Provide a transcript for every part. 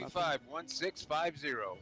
855-1650.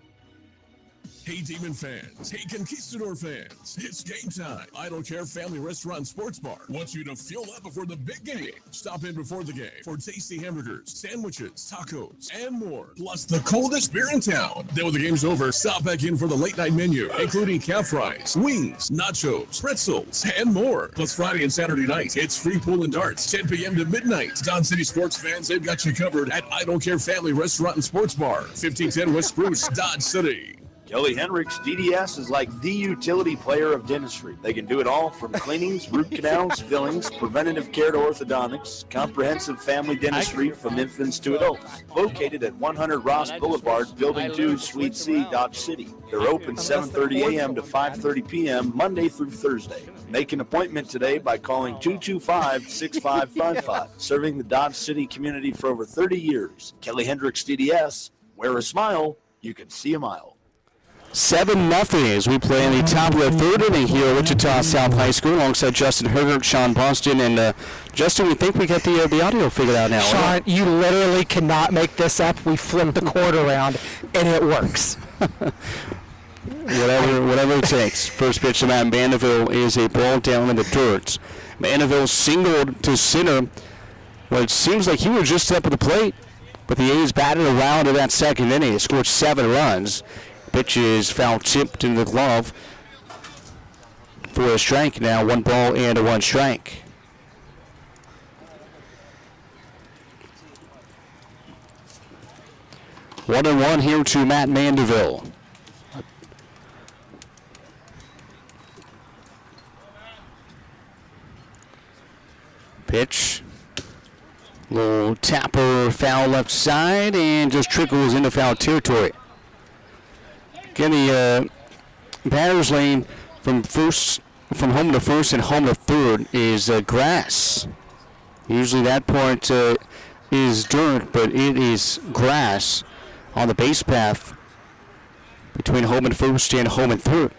Hey, Demon fans. Hey, Conquistador fans. It's game time. I Don't Care Family Restaurant and Sports Bar wants you to fuel up before the big game. Stop in before the game for tasty hamburgers, sandwiches, tacos, and more. Plus the coldest beer in town. Then when the game's over, stop back in for the late night menu, including calf fries, wings, nachos, pretzels, and more. Plus Friday and Saturday night, it's free pool and darts, 10 p.m. to midnight. Dodge City sports fans, they've got you covered at I Don't Care Family Restaurant and Sports Bar, 1510 West Spruce, Dodge City. Kelly Hendricks DDS is like the utility player of dentistry. They can do it all from cleanings, root canals, fillings, preventative care to orthodontics, comprehensive family dentistry from infants to adults. Located at 100 Ross Boulevard, Building 2, Suite C, Dodge City. They're open 7:30 a.m. to 5:30 p.m. Monday through Thursday. Make an appointment today by calling 225-6555. Serving the Dodge City community for over 30 years. Kelly Hendricks DDS. Wear a smile, you can see a mile. 7-0 as we play in the top of the third inning here at Wichita South High School alongside Justin Hergert, Sean Boston, and Justin, we think we got the audio figured out now. Sean, you literally cannot make this up. We flipped the cord around, and it works. Whatever it takes. First pitch to Matt Mandeville is a ball down in the dirt. Mandeville singled to center. Well, it seems like he was just up at the plate, but the A's batted around in that second inning. They scored 7 runs. Pitch is foul tipped in the glove for a strike now. 1 ball and a 1 strike. One and one here to Matt Mandeville. Pitch. Little tapper foul left side and just trickles into foul territory. Again, the batter's lane from home to first and home to third is grass. Usually that part is dirt, but it is grass on the base path between home and first and home and third.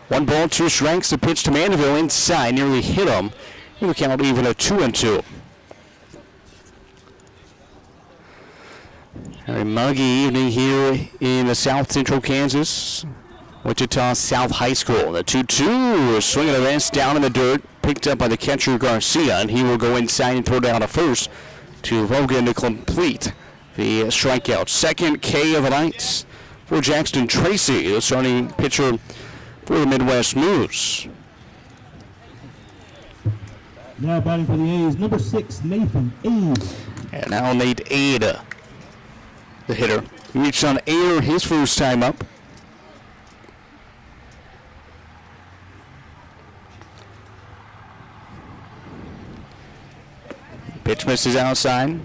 1 ball, 2 strikes. The pitch to Mandeville inside nearly hit him. We count even a 2-2. A muggy evening here in the South Central Kansas, Wichita South High School. The 2-2 swing and a miss down in the dirt, picked up by the catcher Garcia, and he will go inside and throw down a first to Logan to complete the strikeout. Second K of the night for Jackson Tracy, the starting pitcher for the Midwest Moos. Now batting for the A's, number 6, Nathan Ade. And now Nate Ade, the hitter. He reached on air his first time up. Pitch misses outside.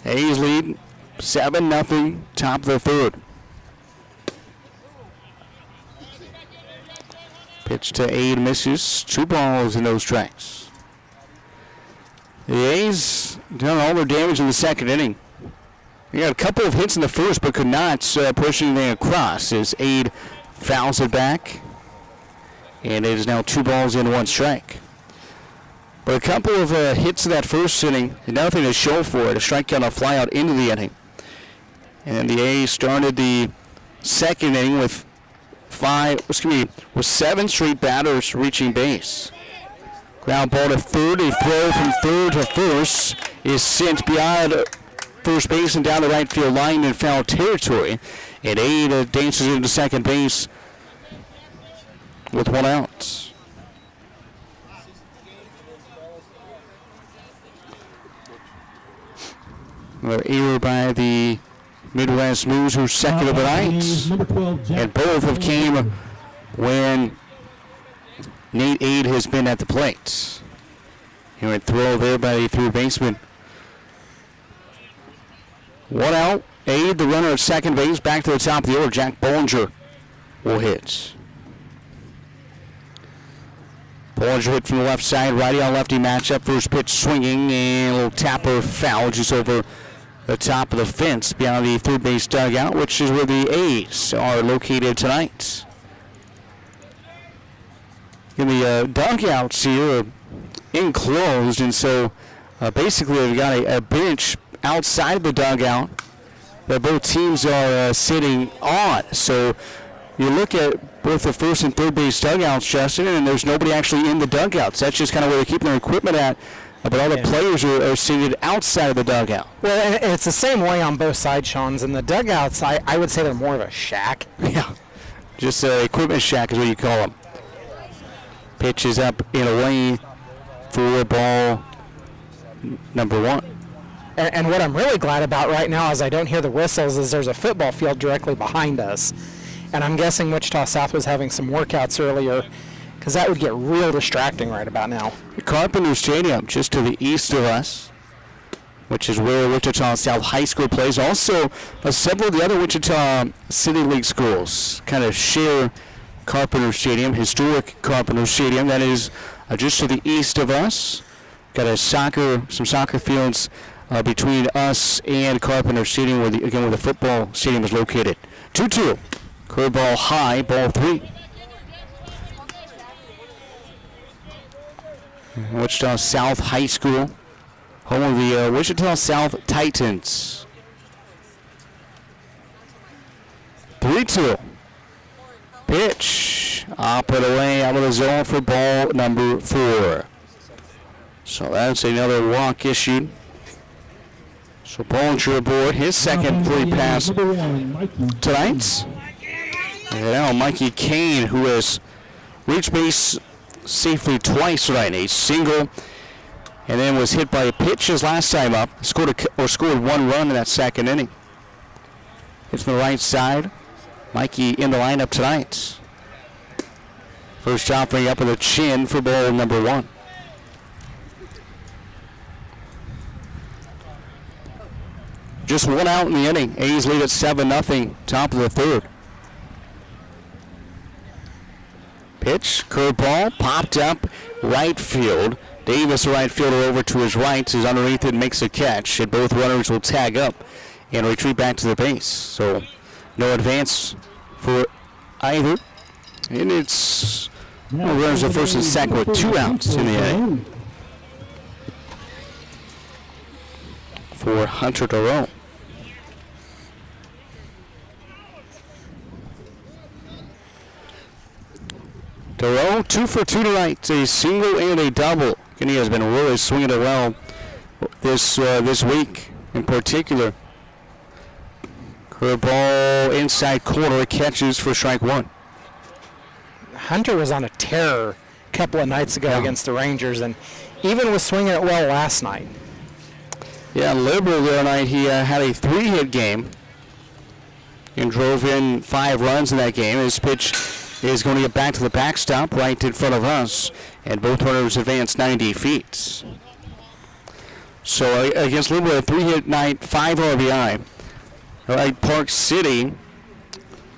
A's lead 7-0, top of the third. Pitch to Ade misses. 2 balls and no strikes. The A's done all their damage in the second inning. They got a couple of hits in the first, but could not push anything across as Ade fouls it back. And it is now 2 balls and 1 strike. But a couple of hits in that first inning, and nothing to show for it. A strikeout and a flyout into the inning. And the A's started the second inning with 7 straight batters reaching base. Ground ball to third. A throw from third to first is sent beyond first base and down the right field line in foul territory. And Ade dances into second base with 1 out. Another error by the Midwest Moos, who's second of the night. And both have came when Nate Ade has been at the plate. Here a throw there by the third baseman. 1 out. Ade, the runner at second base, back to the top of the order. Jack Bollinger will hit. Bollinger hit from the left side, righty on lefty matchup. First pitch swinging and a little tapper foul just over the top of the fence beyond the third base dugout, which is where the A's are located tonight. In the dugouts here, enclosed, and so basically they've got a bench outside the dugout that both teams are sitting on. So you look at both the first and third base dugouts, Justin, and there's nobody actually in the dugouts. That's just kind of where they're keeping their equipment at. But all the players are seated outside of the dugout. Well, and it's the same way on both sides, Sean's. In the dugouts, I would say they're more of a shack. Yeah, just an equipment shack is what you call them. Pitch is up and away for ball number 1. And what I'm really glad about right now is I don't hear the whistles, is there's a football field directly behind us. And I'm guessing Wichita South was having some workouts earlier, because that would get real distracting right about now. Carpenter Stadium, just to the east of us, which is where Wichita South High School plays. Also, several of the other Wichita City League schools kind of share Carpenter Stadium, historic Carpenter Stadium. That is just to the east of us. Got some soccer fields between us and Carpenter Stadium, where the football stadium is located. 2-2. Curveball high, ball 3. Wichita South High School, home of the Wichita South Titans. 3-2. Pitch. Up and away out of the zone for ball number 4. So that's another walk issued. So Bollinger aboard, his second free pass tonight. And now Mikey Kane, who has reached base safely twice tonight. A single, and then was hit by a pitch his last time up. Scored 1 run in that second inning. Hits from the right side. Mikey in the lineup tonight. First offering up with a chin for ball number 1. Just 1 out in the inning. A's lead at 7-0, top of the 3rd. Pitch, curveball, popped up, right field. Davis, the right fielder, over to his right, is underneath it, makes a catch, and both runners will tag up and retreat back to the base. So no advance for either. And it's runners at first and second with 2 outs in the inning for Hunter Doreau. Doreau, 2 for 2 tonight, a single and a double. And he has been really swinging it well this week in particular. Curveball inside corner, catches for strike 1. Hunter was on a tear a couple of nights ago against the Rangers, and even was swinging it well last night. Yeah, Liberal the other night, he had a 3-hit game and drove in 5 runs in that game. His pitch is going to get back to the backstop right in front of us, and both runners advance 90 feet. So against Liberal, a 3-hit night, 5 RBI. All right, Park City,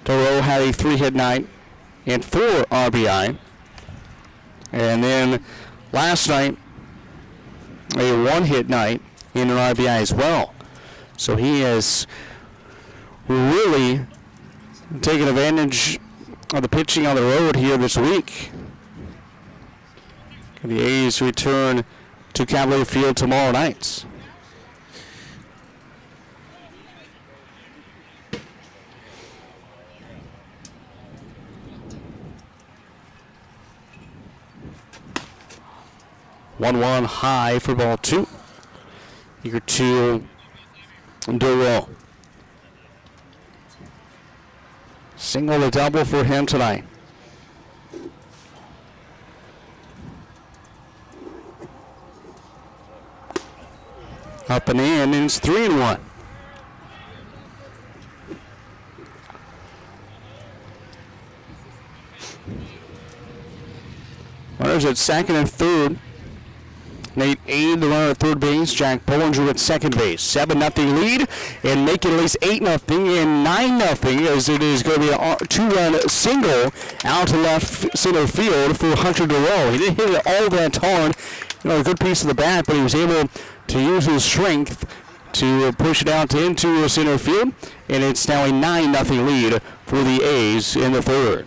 Doreau had a 3-hit night and 4 RBI. And then last night, a 1-hit night and an RBI as well. So he has really taken advantage of the pitching on the road here this week. The A's return to Cavalier Field tomorrow night. One high for ball 2. Eager to Doreau. Single to double for him tonight. Up and in, and it's 3-1. Runners at second and third. Nate Aid, the runner at third base. Jack Bollinger at second base. 7-0 lead, and make it at least 8-0 and 9-0, as it is going to be a 2-run single out to left center field for Hunter Doreau. He didn't hit it all that hard, a good piece of the bat, but he was able to use his strength to push it out into center field, and it's now a 9-0 lead for the A's in the third.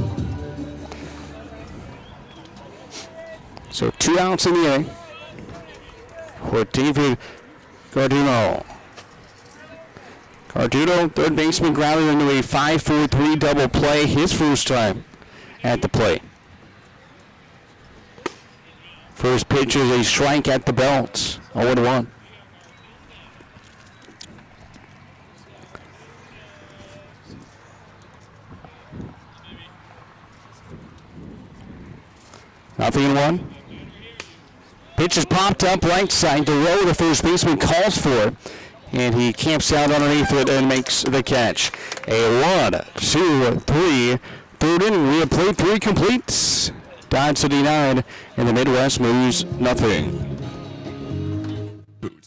So 2 outs in the inning for David Garduno. Garduno, third baseman, grounded into a 5-4-3 double play, his first time at the plate. First pitch is a strike at the belt, 0-1. Nothing in one. Pitch is popped up right side to row. The first baseman calls for it, and he camps out underneath it and makes the catch. A 1-2-3 third inning. We have played 3 completes. Dodge City 9 and the Midwest Moos nothing.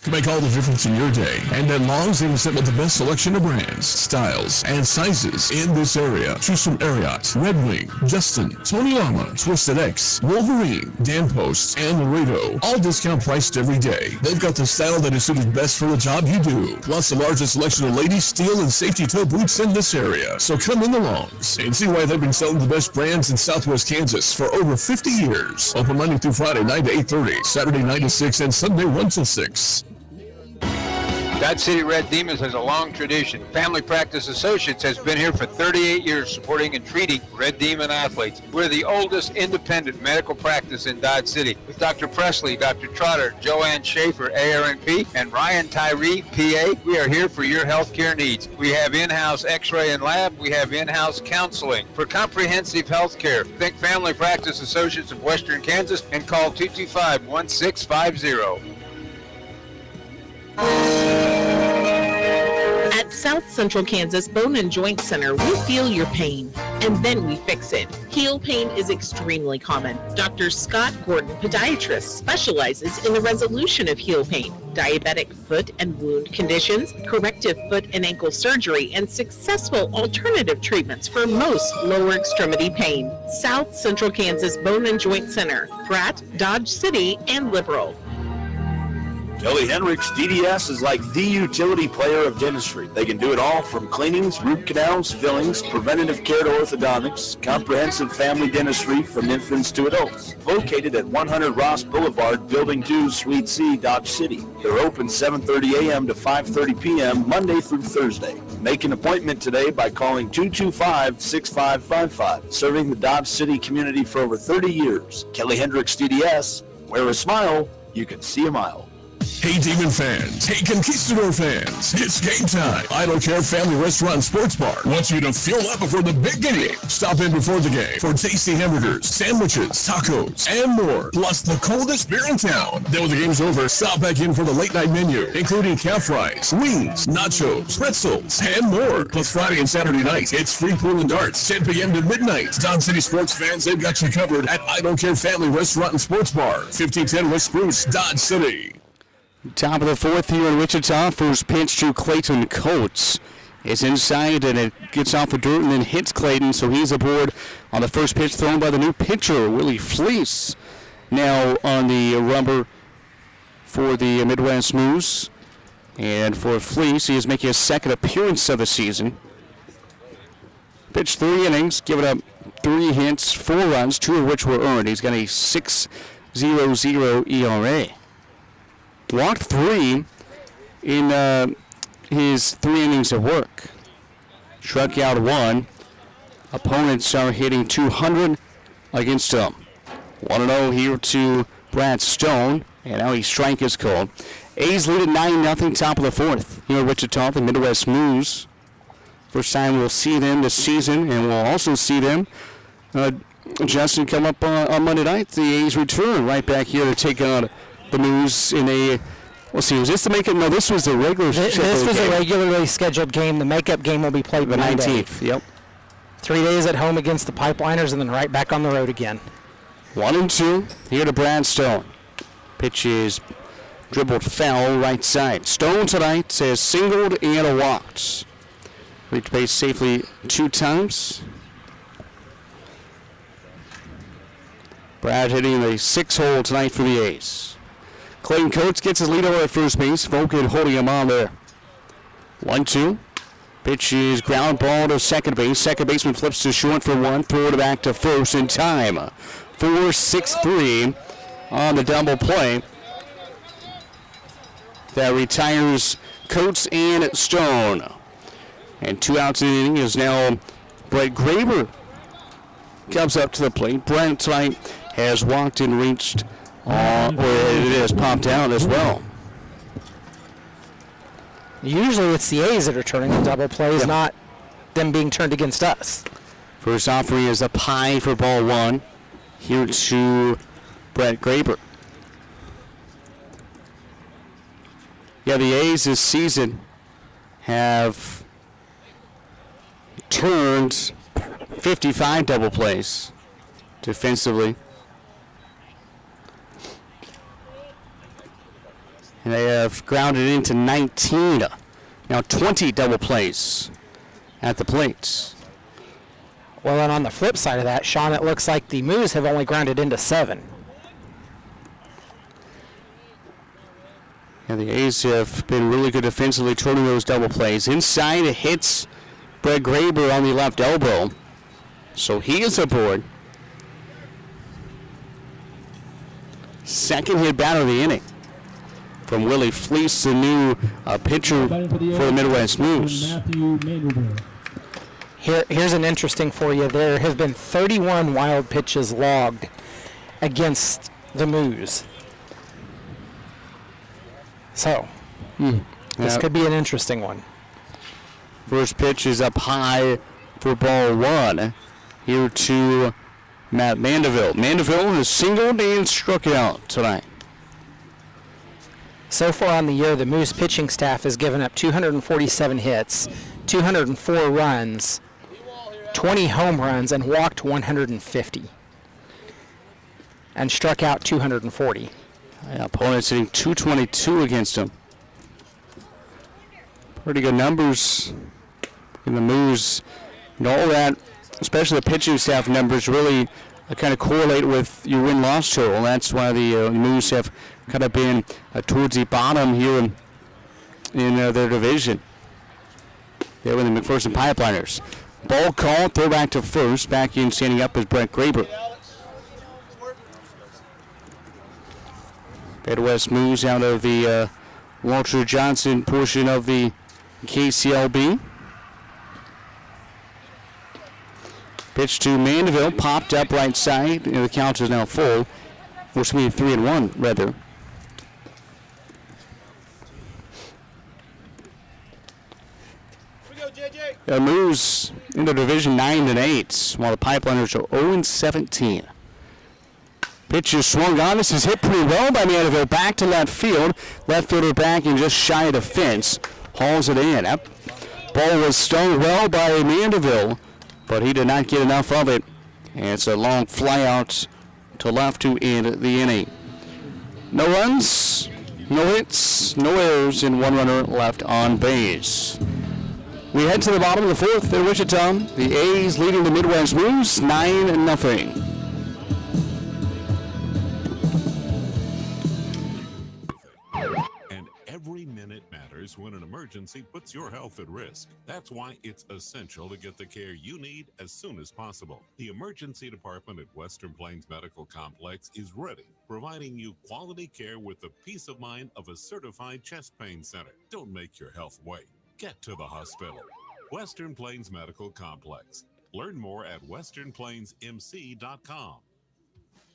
To make all the difference in your day, and at Long's they've assembled the best selection of brands, styles, and sizes in this area. Choose from Ariat, Red Wing, Justin, Tony Lama, Twisted X, Wolverine, Dan Post, and Laredo. All discount priced every day. They've got the style that is suited best for the job you do. Plus the largest selection of ladies, steel, and safety toe boots in this area. So come in the Longs and see why they've been selling the best brands in Southwest Kansas for over 50 years. Open Monday through Friday, 9 to 8:30, Saturday 9 to 6, and Sunday 1 till 6. Dodge City Red Demons has a long tradition. Family Practice Associates has been here for 38 years supporting and treating Red Demon athletes. We're the oldest independent medical practice in Dodge City. With Dr. Presley, Dr. Trotter, Joanne Schaefer, ARNP, and Ryan Tyree, PA, we are here for your healthcare needs. We have in-house x-ray and lab. We have in-house counseling. For comprehensive healthcare, think Family Practice Associates of Western Kansas and call 225-1650. At South Central Kansas Bone and Joint Center, we feel your pain, and then we fix it. Heel pain is extremely common. Dr. Scott Gordon, podiatrist, specializes in the resolution of heel pain, diabetic foot and wound conditions, corrective foot and ankle surgery, and successful alternative treatments for most lower extremity pain. South Central Kansas Bone and Joint Center, Pratt, Dodge City, and Liberal. Kelly Hendricks DDS is like the utility player of dentistry. They can do it all from cleanings, root canals, fillings, preventative care to orthodontics, comprehensive family dentistry from infants to adults. Located at 100 Ross Boulevard, Building 2, Suite C, Dodge City. They're open 7:30 a.m. to 5:30 p.m. Monday through Thursday. Make an appointment today by calling 225-6555. Serving the Dodge City community for over 30 years. Kelly Hendricks DDS. Wear a smile, you can see a mile. Hey Demon fans, hey Conquistador fans, it's game time. I Don't Care Family Restaurant and Sports Bar wants you to fuel up before the big game. Stop in before the game for tasty hamburgers, sandwiches, tacos, and more. Plus the coldest beer in town. Then when the game's over, stop back in for the late night menu, including calf fries, wings, nachos, pretzels, and more. Plus Friday and Saturday night, it's free pool and darts, 10 p.m. to midnight. Dodge City sports fans, they've got you covered at I Don't Care Family Restaurant and Sports Bar, 1510 West Spruce, Dodge City. Top of the fourth here in Wichita. First pitch to Clayton Coates. It's inside and it gets off the dirt and then hits Clayton, so he's aboard on the first pitch thrown by the new pitcher, Willie Fleece. Now on the rubber for the Midwest Moos. And for Fleece, he is making his second appearance of the season. Pitched 3 innings, giving up 3 hits, 4 runs, 2 of which were earned. He's got a 6.00 ERA. Walked 3 in his 3 innings of work. Struck out 1. Opponents are hitting 200 against him. 1-0 here to Brad Stone, and now his strike is called. A's lead at 9-0, top of the fourth. Here at Wichita, the Midwest Moos. First time we'll see them this season, and we'll also see them, Justin, come up on Monday night. The A's return right back here to take on the Moos in a, let's see, was this the makeup? No, this was the regular This was a regularly scheduled game. The makeup game will be played the Monday. 19th. Yep. 3 days at home against the Pipeliners and then right back on the road again. 1-2 here to Brad Stone. Pitch is dribbled foul right side. Stone tonight has singled and a walked. Reached base safely 2 times. Brad hitting the 6-hole tonight for the A's. Clayton Coates gets his lead over at first base. Vulcan holding him on there. 1-2. Pitch is ground ball to second base. Second baseman flips to short for 1. Throw it back to first in time. 4-6-3. on the double play. That retires Coates and Stone. And 2 outs in the inning is now Brett Graber comes up to the plate. Brent tonight has walked and reached, where it has popped out as well. Usually it's the A's that are turning the double plays, not them being turned against us. First offering is up high for ball 1. Here to Brett Graber. Yeah, the A's this season have turned 55 double plays defensively. And they have grounded into 19. Now 20 double plays at the plate. Well, and on the flip side of that, Sean, it looks like the Moos have only grounded into 7. And the A's have been really good defensively, turning those double plays. Inside, it hits Brett Graber on the left elbow. So he is aboard. Second hit batter of the inning from Willie Fleece, the new pitcher for the Midwest Moos. Here's an interesting for you. There have been 31 wild pitches logged against the Moos. So, this could be an interesting one. First pitch is up high for ball 1. Here to Matt Mandeville. Mandeville has singled and struck out tonight. So far on the year, the Moose pitching staff has given up 247 hits, 204 runs, 20 home runs, and walked 150. And struck out 240. Opponents hitting 222 against him. Pretty good numbers in the Moos. And all that, especially the pitching staff numbers, really kind of correlate with your win-loss total. That's why the Moos have kind of been towards the bottom here in their division. They're with the McPherson Pipeliners. Ball called, throw back to first. Back in, standing up is Brett Graber. Midwest Moos out of the Walter Johnson portion of the KCLB. Pitch to Mandeville, popped up right side. The count is now full. Which means 3-1 rather. Moos in the division 9-8, while the Pipeliners are 0-17. Pitch is swung on. This is hit pretty well by Mandeville. Back to left field. Left fielder back and just shy of the fence. Hauls it in. That ball was stung well by Mandeville, but he did not get enough of it. And it's a long fly out to left to end the inning. No runs, no hits, no errors, and 1 runner left on base. We head to the bottom of the 4th in Wichita. The A's leading the Midwest Moos 9-0. Every minute matters when an emergency puts your health at risk. That's why it's essential to get the care you need as soon as possible. The emergency department at Western Plains Medical Complex is ready, providing you quality care with the peace of mind of a certified chest pain center. Don't make your health wait. Get to the hospital. Western Plains Medical Complex. Learn more at westernplainsmc.com.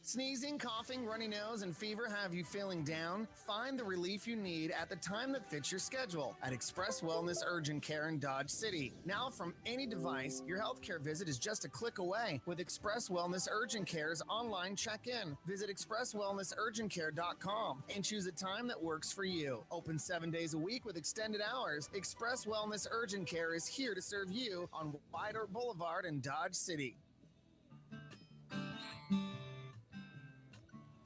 Sneezing, coughing, runny nose, and fever have you feeling down? Find the relief you need at the time that fits your schedule at Express Wellness Urgent Care in Dodge City. Now from any device, your healthcare visit is just a click away with Express Wellness Urgent Care's online check-in. Visit expresswellnessurgentcare.com and choose a time that works for you. Open 7 days a week with extended hours. Express Wellness Urgent Care is here to serve you on White Oak Boulevard in Dodge City.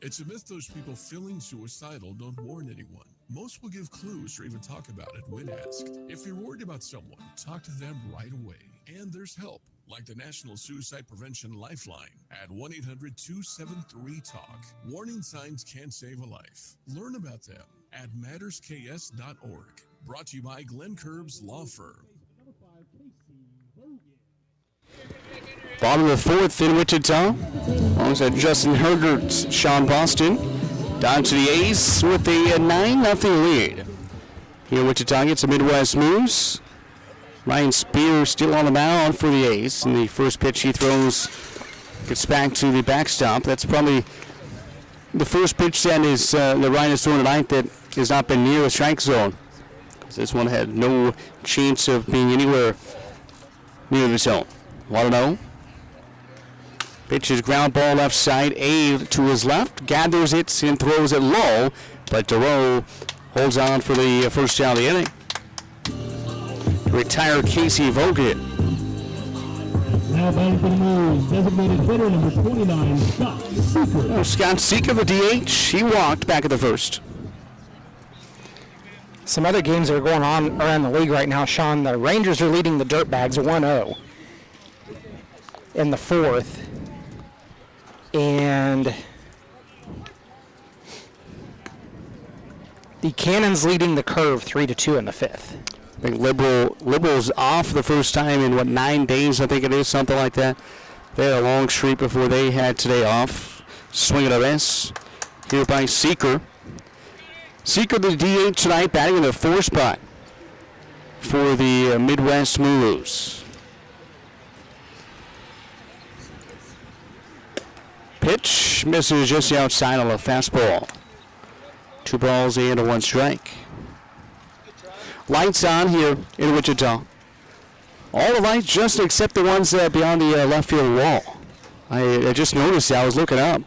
It's a myth those people feeling suicidal don't warn anyone. Most will give clues or even talk about it when asked. If you're worried about someone, talk to them right away. And there's help, like the National Suicide Prevention Lifeline at 1-800-273-TALK. Warning signs can save a life. Learn about them at mattersks.org. Brought to you by Glenn Curbs Law Firm. Bottom of the 4th in Wichita. Alongside Justin Hergert, Sean Boston. Down to the A's with a 9-0 lead. Here Wichita gets a Midwest Moos. Ryan Spear still on the mound for the A's. And the first pitch he throws gets back to the backstop. That's probably the first pitch that is that Ryan has thrown tonight that has not been near the strike zone. This one had no chance of being anywhere near the zone. 1-0. Pitch is ground ball left side. A to his left. Gathers it and throws it low. But DeRoe holds on for the first out of the inning. Retired Casey Vogt. Now batting for the Moos, designated hitter number 29, Scott Seeker. Scott Seeker, the DH. He walked back at the first. Some other games that are going on around the league right now, Sean. The Rangers are leading the Dirtbags 1-0 in the fourth. And the Cannons leading the Curve 3-2 in the fifth. I think Liberal's off the first time in 9 days, I think it is, something like that. They had a long streak before they had today off. Swing and a miss here by Seeker. Seeker, the DH tonight, batting in the 4th spot for the Midwest Moos. Pitch misses just outside on a fastball. 2 balls and 1 strike. Lights on here in Wichita. All the lights just except the ones beyond the left field wall. I just noticed that. I was looking up.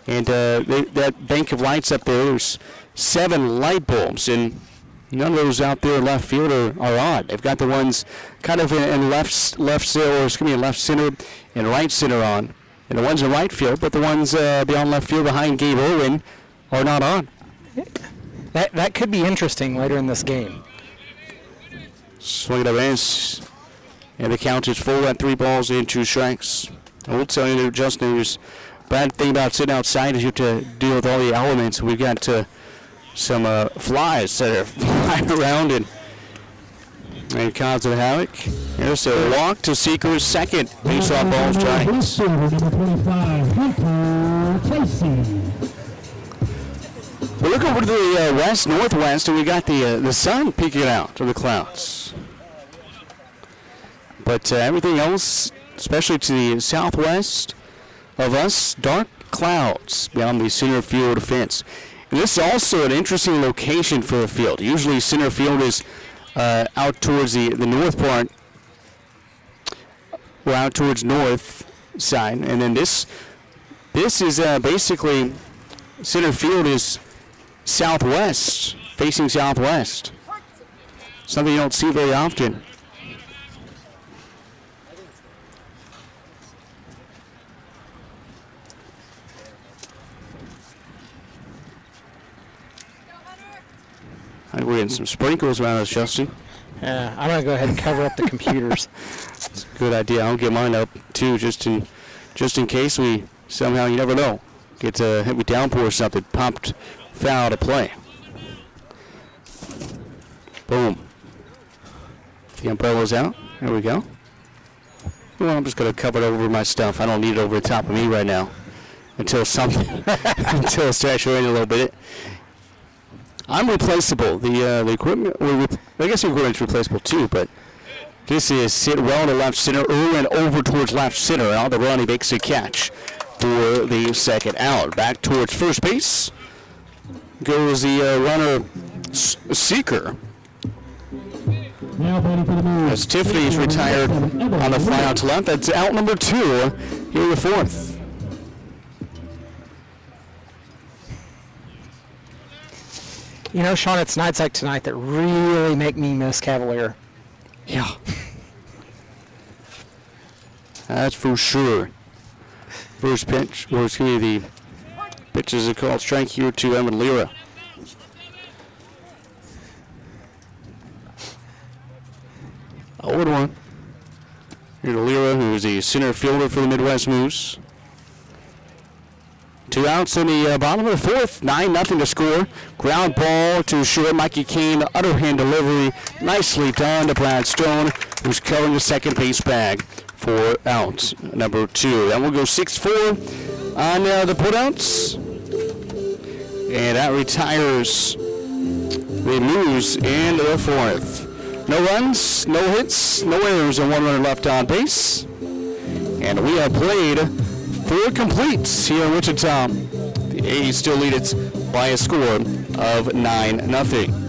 And that bank of lights up there, there's 7 light bulbs. And none of those out there in left field are on. They've got the ones kind of in left center and right center on. And the ones in right field, but the ones beyond left field behind Gabe Owen are not on. That could be interesting later in this game. Swing and a miss. And the count is full at 3 balls and 2 strikes. I will tell you, Justin, there's bad thing about sitting outside is you have to deal with all the elements. We've got some flies that are flying around and causing havoc. Here's a walk to Seeker's second. Base off ball strikes. Number 25, Hunter Tracy. We look over to the west-northwest, and we got the sun peeking out of the clouds. But everything else, especially to the southwest of us, dark clouds beyond the center field fence. And this is also an interesting location for a field. Usually center field is out towards the north part, or out towards north side. And then this is basically, center field is southwest, facing southwest. Something you don't see very often. I think we're getting some sprinkles around us, Justin. Yeah, I'm going to go ahead and cover up the computers. That's a good idea. I'll get mine up, too, just in case we somehow, you never know, get hit with downpour or something, popped foul to play. Boom. The umbrella's out. There we go. Well, I'm just going to cover it over my stuff. I don't need it over the top of me right now until it starts raining a little bit. I'm replaceable. The equipment, I guess the equipment's replaceable too, but this is sit well to left center, and over towards left center. Out the run, he makes a catch for the second out. Back towards first base goes the runner Seeker. As Tiffany's retired on the fly out to left. That's out number 2 here in the 4th. You know, Sean, it's nights like tonight that really make me miss Cavalier. Yeah. That's for sure. First pitch, or excuse me, the pitch is a called strike here to Evan Lira. Oh, 1. Here to Lira, who is the center fielder for the Midwest Moos. 2 outs in the bottom of the 4th. 9-0 to score. Ground ball to short. Mikey Kane, underhand delivery. Nicely done to Brad Stone, who's covering the second base bag for out number 2. Then we'll go 6-4 on the putouts. And that retires the Moos in the fourth. No runs, no hits, no errors, and 1 runner left on base. And we have played 4 completes here in Wichita. The A's still lead it by a score of 9-0.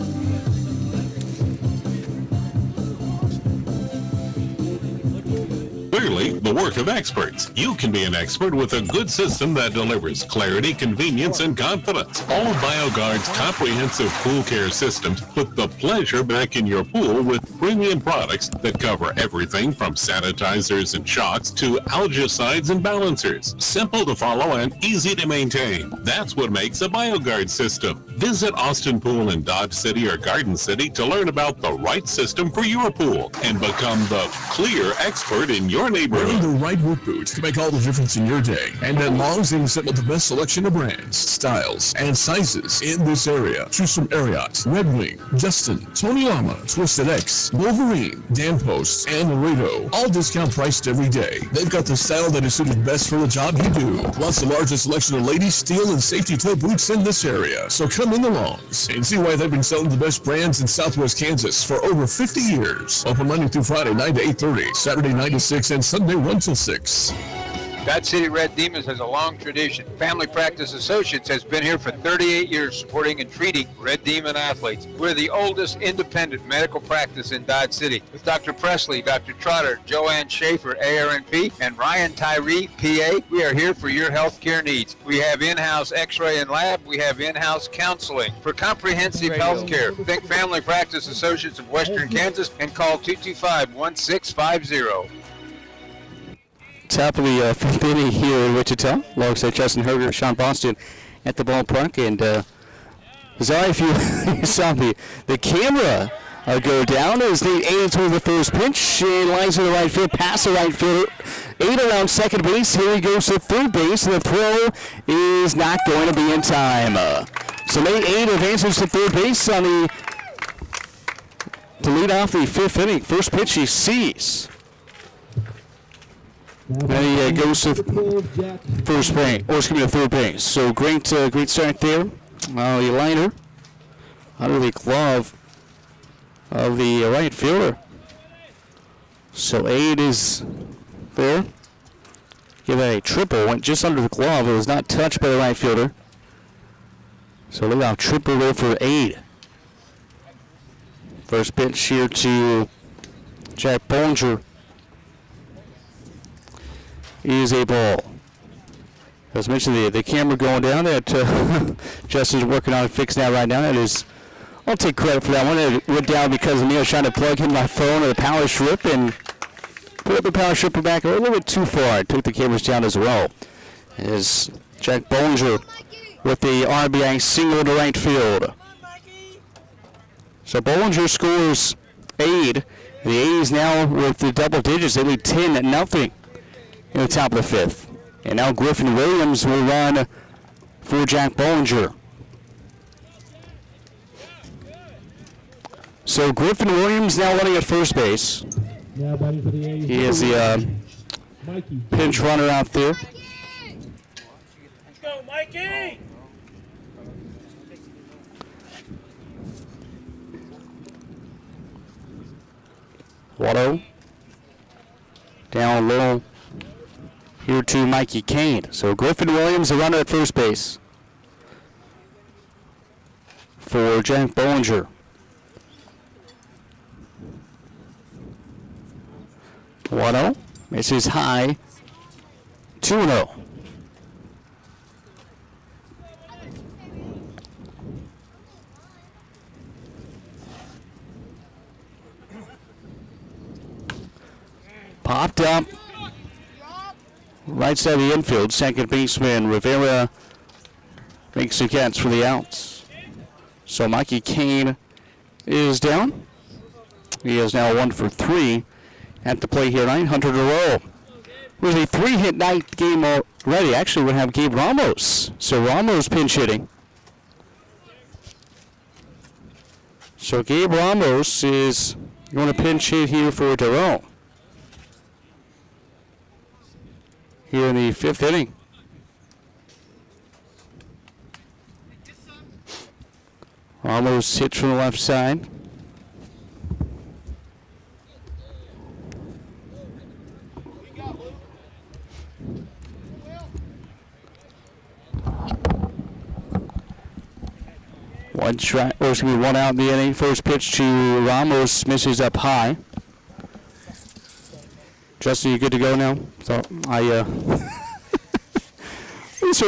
Clearly, the work of experts. You can be an expert with a good system that delivers clarity, convenience, and confidence. All of BioGuard's comprehensive pool care systems put the pleasure back in your pool with premium products that cover everything from sanitizers and shocks to algicides and balancers. Simple to follow and easy to maintain. That's what makes a BioGuard system. Visit Austin Pool in Dodge City or Garden City to learn about the right system for your pool and become the clear expert in your Wearing neighborhood. the right work boots can make all the difference in your day. And at Long's, they can set with the best selection of brands, styles, and sizes in this area. Choose from Ariat, Red Wing, Justin, Tony Lama, Twisted X, Wolverine, Dan Post, and Laredo. All discount priced every day. They've got the style that is suited best for the job you do. Plus the largest selection of ladies, steel, and safety toe boots in this area. So come in the Longs and see why they've been selling the best brands in Southwest Kansas for over 50 years. Open Monday through Friday, 9 to 8:30, Saturday 9 to 6, and Sunday 1 till 6. Dodge City Red Demons has a long tradition. Family Practice Associates has been here for 38 years supporting and treating Red Demon athletes. We're the oldest independent medical practice in Dodge City. With Dr. Presley, Dr. Trotter, Joanne Schaefer, ARNP, and Ryan Tyree, PA, we are here for your health care needs. We have in-house x-ray and lab. We have in-house counseling. For comprehensive health care, think Family Practice Associates of Western Kansas and call 225-1650. Top of the fifth inning here in Wichita, alongside Justin Herger, Sean Boston at the ballpark. And Zari, if you saw the camera go down as they aim toward the first pitch, and lines to the right field, past the right fielder, 8 around second base. Here he goes to third base, and the throw is not going to be in time. So Nate 8 advances to third base on to lead off the fifth inning. First pitch he sees. Then he goes to first base, or excuse me, to third base. So great start there. The liner under the glove of the right fielder. So 8 is there. Give that a triple. Went just under the glove. It was not touched by the right fielder. So look out, triple there for 8. First pitch here to Jack Bollinger is a ball. As mentioned, the camera going down that Justin's working on fixing that right now. That is, I'll take credit for that one. It went down because Neil was trying to plug in my phone or the power strip and put up the power strip back a little bit too far. I took the cameras down as well. As Jack Bollinger with the RBI single to right field. So Bollinger scores 8. The A's now with the double digits. They lead 10-0 in the top of the fifth. And now Griffin Williams will run for Jack Bollinger. So Griffin Williams now running at first base. Now batting for the A's. He is the Mikey. pinch runner out there. Let's go, Mikey! Watto down low here to Mikey Kane. So Griffin Williams, the runner at first base for Jack Bollinger. Watto misses high, 2-0. Popped up. Right side of the infield, second baseman Rivera makes the catch for the outs. So Mikey Kane is down. He is now 1 for 3 at the play here tonight. Hunter DeRoe. It was a 3-hit night game already. Actually, we have Gabe Ramos. So Ramos pinch hitting. So Gabe Ramos is going to pinch hit here for DeRoe here in the fifth inning. Ramos hits from the left side. One out in the inning. First pitch to Ramos, misses up high. Justin, you good to go now? So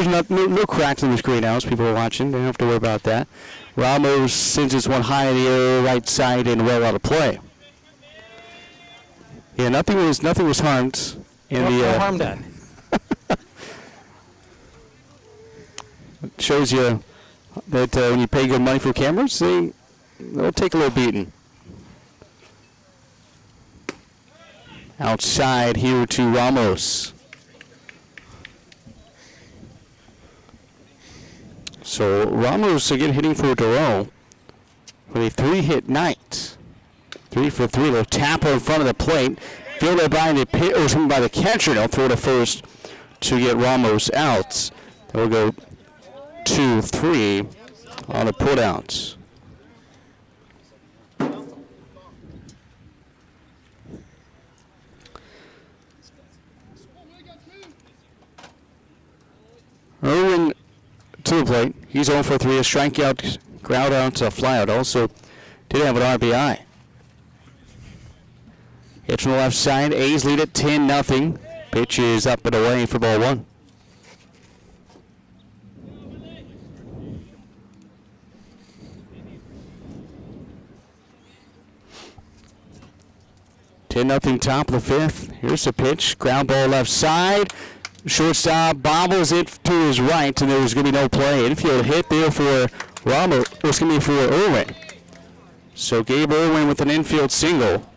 there's no cracks in this greenhouse. People are watching. They don't have to worry about that. Ramos sends this one high in the air, right side, and well out of play. Yeah, nothing was harmed in No harm done. Shows you that when you pay good money for cameras, they'll take a little beating. Outside here to Ramos. So Ramos again hitting for Duro with a 3-hit night. 3 for 3. Little tapper in front of the plate. Fielded by the catcher. They'll throw to first to get Ramos out. They'll go 2-3 on a put-out. Irwin to the plate. He's 0 for 3. A strikeout, ground out, a flyout. Also did have an RBI. Hit from the left side. A's lead at 10-0. Pitch is up and away for ball 1. Nothing top of the 5th. Here's the pitch. Ground ball left side. Shortstop bobbles it to his right, and there's going to be no play. Infield hit there for Ramos. It's going to be for Irwin. So Gabe Irwin with an infield single.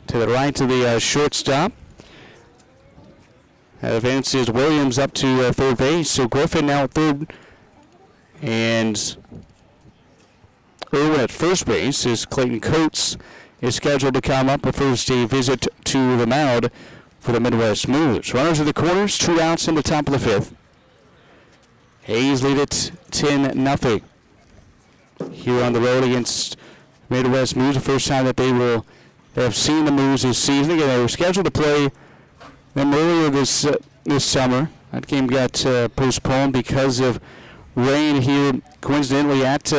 To the right of the shortstop. That advances Williams up to third base. So Griffin now at third. And Irwin at first base is Clayton Coates is scheduled to come up for first a visit to the mound for the Midwest Moos. Runners at the corners, 2 outs in the top of the 5th. A's lead it 10-0. Here on the road against Midwest Moos, the first time that they have seen the Moos this season. Again, they were scheduled to play them earlier this summer. That game got postponed because of rain here, coincidentally at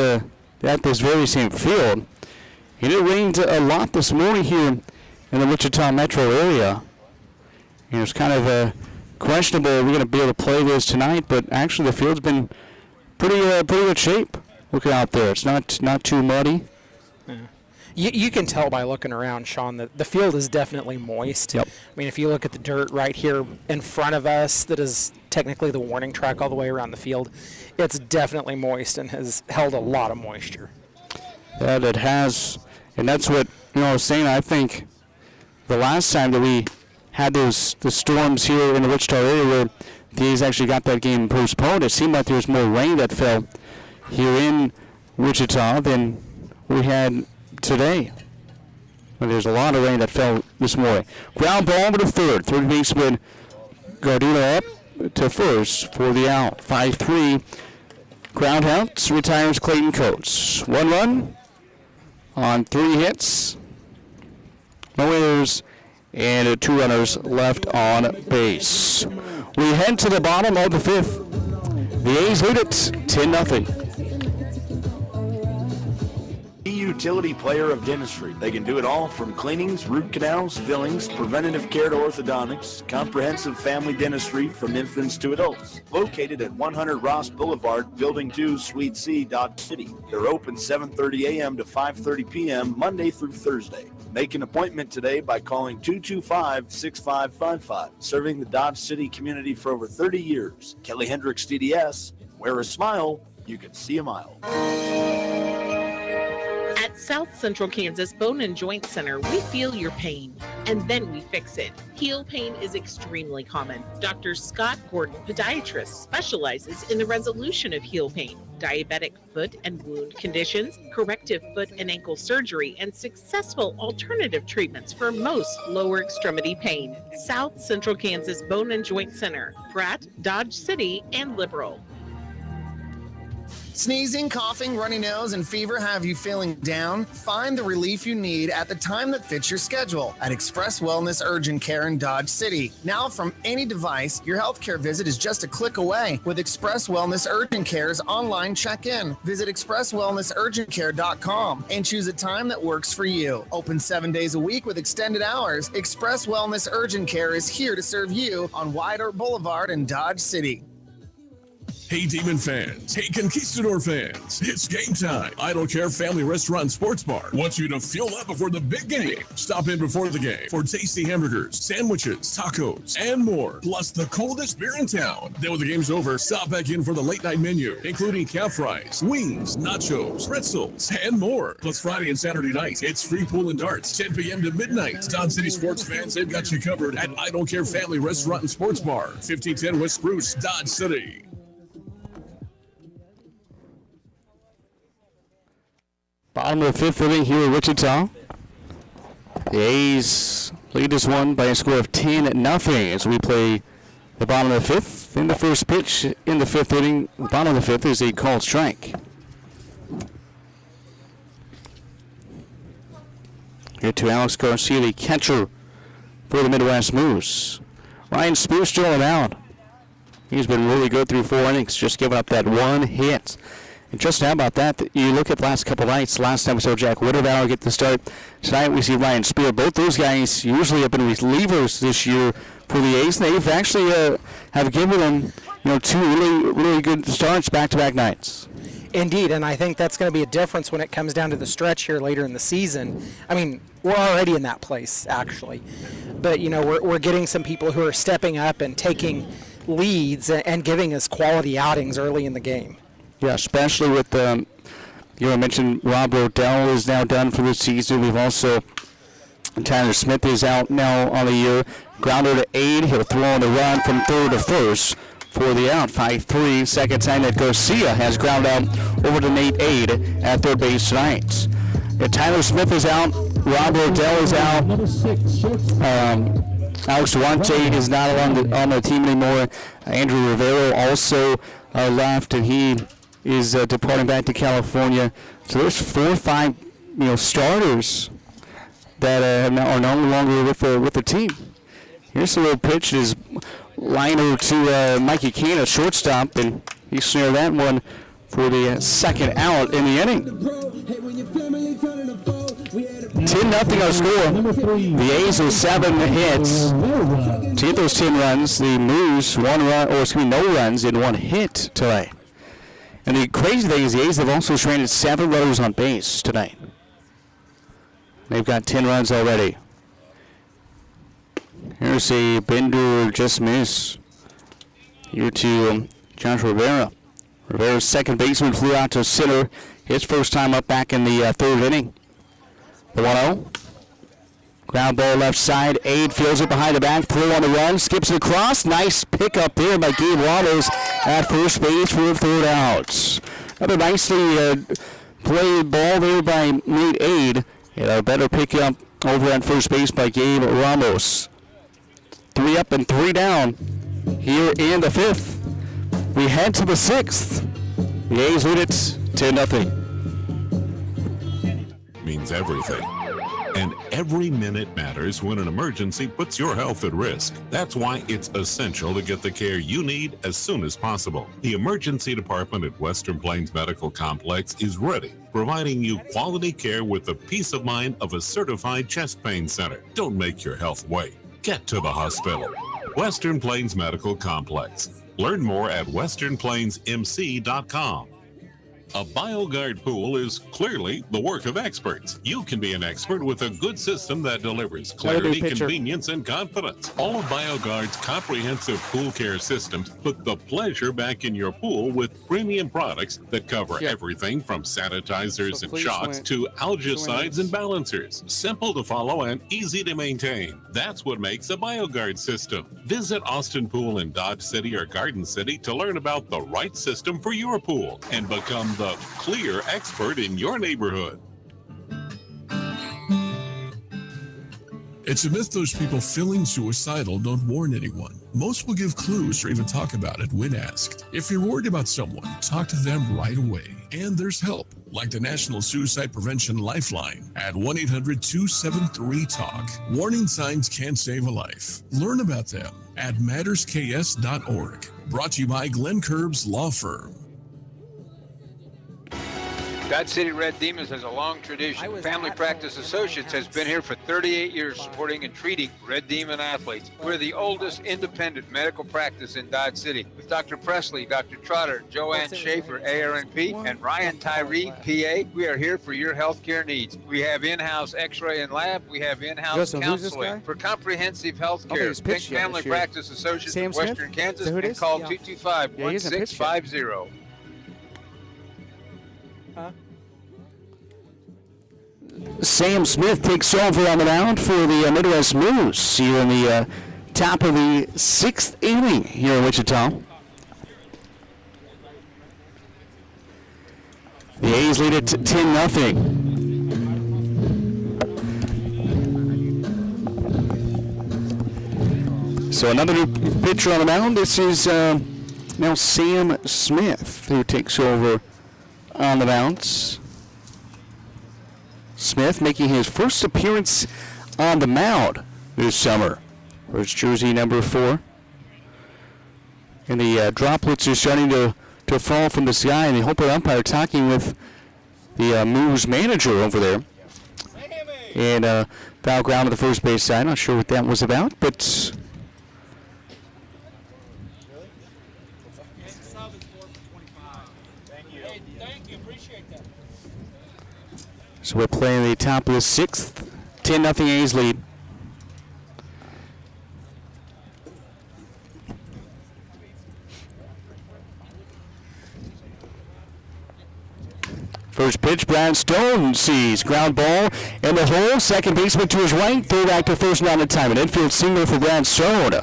this very same field. It rained a lot this morning here in the Wichita metro area. It was kind of questionable we're going to be able to play this tonight, but actually the field's been pretty good shape. Looking out there, it's not too muddy. Yeah. You can tell by looking around, Sean, that the field is definitely moist. Yep. I mean, if you look at the dirt right here in front of us, that is technically the warning track all the way around the field, it's definitely moist and has held a lot of moisture. That it has, and that's what I was saying. I think the last time that we had the storms here in the Wichita area where the A's actually got that game postponed, it seemed like there was more rain that fell here in Wichita than we had today. But there's a lot of rain that fell this morning. Ground ball over to third. Third baseman Gardino up to first for the out. 5-3. Ground outs, retires Clayton Coates. 1 run on 3 hits. No errors and 2 runners left on base. We head to the bottom of the 5th. The A's lead it 10-0. Utility Player of Dentistry. They can do it all from cleanings, root canals, fillings, preventative care to orthodontics, comprehensive family dentistry from infants to adults. Located at 100 Ross Boulevard, Building 2, Suite C, Dodge City. They're open 7:30 a.m. to 5:30 p.m. Monday through Thursday. Make an appointment today by calling 225-6555. Serving the Dodge City community for over 30 years. Kelly Hendricks DDS. Wear a smile, you can see a mile. At South Central Kansas Bone and Joint Center, we feel your pain, and then we fix it. Heel pain is extremely common. Dr. Scott Gordon, podiatrist, specializes in the resolution of heel pain, diabetic foot and wound conditions, corrective foot and ankle surgery, and successful alternative treatments for most lower extremity pain. South Central Kansas Bone and Joint Center, Pratt, Dodge City, and Liberal. Sneezing, coughing, runny nose, and fever have you feeling down? Find the relief you need at the time that fits your schedule at Express Wellness Urgent Care in Dodge City. Now, from any device, your healthcare visit is just a click away with Express Wellness Urgent Care's online check-in. Visit expresswellnessurgentcare.com and choose a time that works for you. Open 7 days a week with extended hours. Express Wellness Urgent Care is here to serve you on White Oak Boulevard in Dodge City. Hey, Demon fans. Hey, Conquistador fans. It's game time. I Don't Care Family Restaurant and Sports Bar wants you to fuel up before the big game. Stop in before the game for tasty hamburgers, sandwiches, tacos, and more. Plus the coldest beer in town. Then when the game's over, stop back in for the late night menu, including calf fries, wings, nachos, pretzels, and more. Plus Friday and Saturday nights, it's free pool and darts, 10 p.m. to midnight. Dodge City sports fans, they've got you covered at I Don't Care Family Restaurant and Sports Bar, 1510 West Spruce, Dodge City. Bottom of the fifth inning here in Wichita. The A's lead this one by a score of 10-0 as we play the bottom of the fifth. In the first pitch in the fifth inning, the bottom of the fifth is a called strike. Here to Alex Garcia, the catcher for the Midwest Moos. Ryan Spears still out. He's been really good through 4 innings, just giving up that one hit. And just how about that, you look at the last couple nights. Last time we saw Jack Whitterbower get the start. Tonight we see Ryan Spear. Both those guys usually have been relievers this year for the A's. They've actually have given them, two really good starts back-to-back nights. Indeed, and I think that's going to be a difference when it comes down to the stretch here later in the season. I mean, we're already in that place, actually. But, we're getting some people who are stepping up and taking leads and giving us quality outings early in the game. Yeah, especially with, I mentioned Rob Rodell is now done for the season. We've also, Tyler Smith is out now on the year. Grounder to Aid. He'll throw on the run from third to first for the out. 5-3. Second time that Garcia has ground out over to Nate Aid at third base tonight. Tyler Smith is out. Rob Rodell is out. Alex Duarte is not on the team anymore. Andrew Rivero also left, and he is departing back to California. So there's 4 or 5, starters that are no longer with the team. Here's a little pitch. His liner to Mikey Kane, a shortstop, and he snared that one for the second out in the inning. 10-0 our score. The A's with 7 hits. To get those 10 runs, the Moos no runs in 1 hit tonight. And the crazy thing is the A's have also stranded 7 runners on base tonight. They've got 10 runs already. Here's a bender just miss. Here to Josh Rivera. Rivera's second baseman flew out to center. His first time up back in the third inning. The 1-0. Ground ball left side. Aid fields it behind the back. Throw on the run. Skips it across. Nice pickup there by Gabe Ramos at first base for the third out. Another nicely played ball there by Nate Aid. And a better pickup over at first base by Gabe Ramos. 3 up and 3 down here in the fifth. We head to the sixth. The A's lead it 10-0. Means everything. And every minute matters when an emergency puts your health at risk. That's why it's essential to get the care you need as soon as possible. The emergency department at Western Plains Medical Complex is ready, providing you quality care with the peace of mind of a certified chest pain center. Don't make your health wait. Get to the hospital. Western Plains Medical Complex. Learn more at westernplainsmc.com. A BioGuard pool is clearly the work of experts. You can be an expert with a good system that delivers clarity, convenience, and confidence. All of BioGuard's comprehensive pool care systems put the pleasure back in your pool with premium products that cover everything from sanitizers and shots to algicides and balancers. Simple to follow and easy to maintain. That's what makes a BioGuard system. Visit Austin Pool in Dodge City or Garden City to learn about the right system for your pool and become the clear expert in your neighborhood. It's a myth those people feeling suicidal don't warn anyone. Most will give clues or even talk about it when asked. If you're worried about someone, talk to them right away. And there's help, like the National Suicide Prevention Lifeline at 1-800-273-TALK. Warning signs can save a life. Learn about them at mattersks.org. Brought to you by Glenn Curbs Law Firm. Dodge City Red Demons has a long tradition. Family Practice Associates has been here for 38 years supporting and treating Red Demon athletes. We're the oldest independent medical practice in Dodge City with Dr. Presley, Dr. Trotter, Joanne Schaefer, ARNP, and Ryan Tyree, PA. We are here for your healthcare needs. We have in-house x-ray and lab. We have in-house counseling. For comprehensive health care, think Family Practice Associates in Western Kansas and call 225-1650. Sam Smith takes over on the mound for the Midwest Moos here in the top of the 6th inning here in Wichita. The A's lead it 10-0. So another new pitcher on the mound. This is now Sam Smith who takes over on the mound. Smith making his first appearance on the mound this summer. There's jersey number 4. And the droplets are starting to fall from the sky, and the Hope umpire talking with the Moos manager over there. And foul ground to the first base side. Not sure what that was about, but so we're playing the top of the 6th. 10-0 A's lead. First pitch, Brad Stone sees ground ball in the hole. Second baseman to his right. Throw back to first down in time. An infield single for Brad Stone.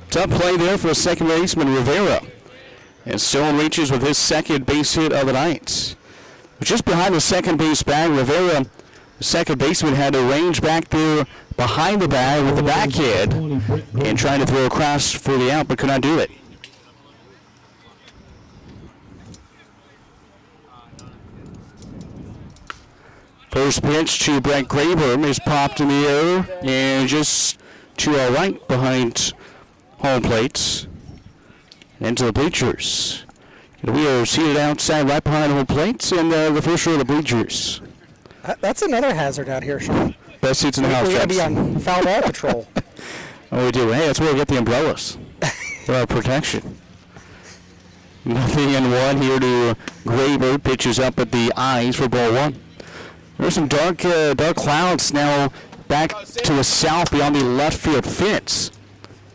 Tough play there for second baseman Rivera. And Stone reaches with his second base hit of the night. Just behind the second base bag, Rivera, the second baseman, had to range back there behind the bag with the backhand and trying to throw across for the out, but could not do it. First pitch to Brett Graber is popped in the air and just to our right behind home plate into the bleachers. We are seated outside right behind home plate and the first row of the bleachers. That's another hazard out here, Sean. Best seats in the house. We're going to be on foul ball patrol. Oh, we do. Hey, that's where we get the umbrellas for our protection. 0-1 here to Graber. Pitches up at the eyes for ball 1. There's some dark clouds now back to the south beyond the left field fence.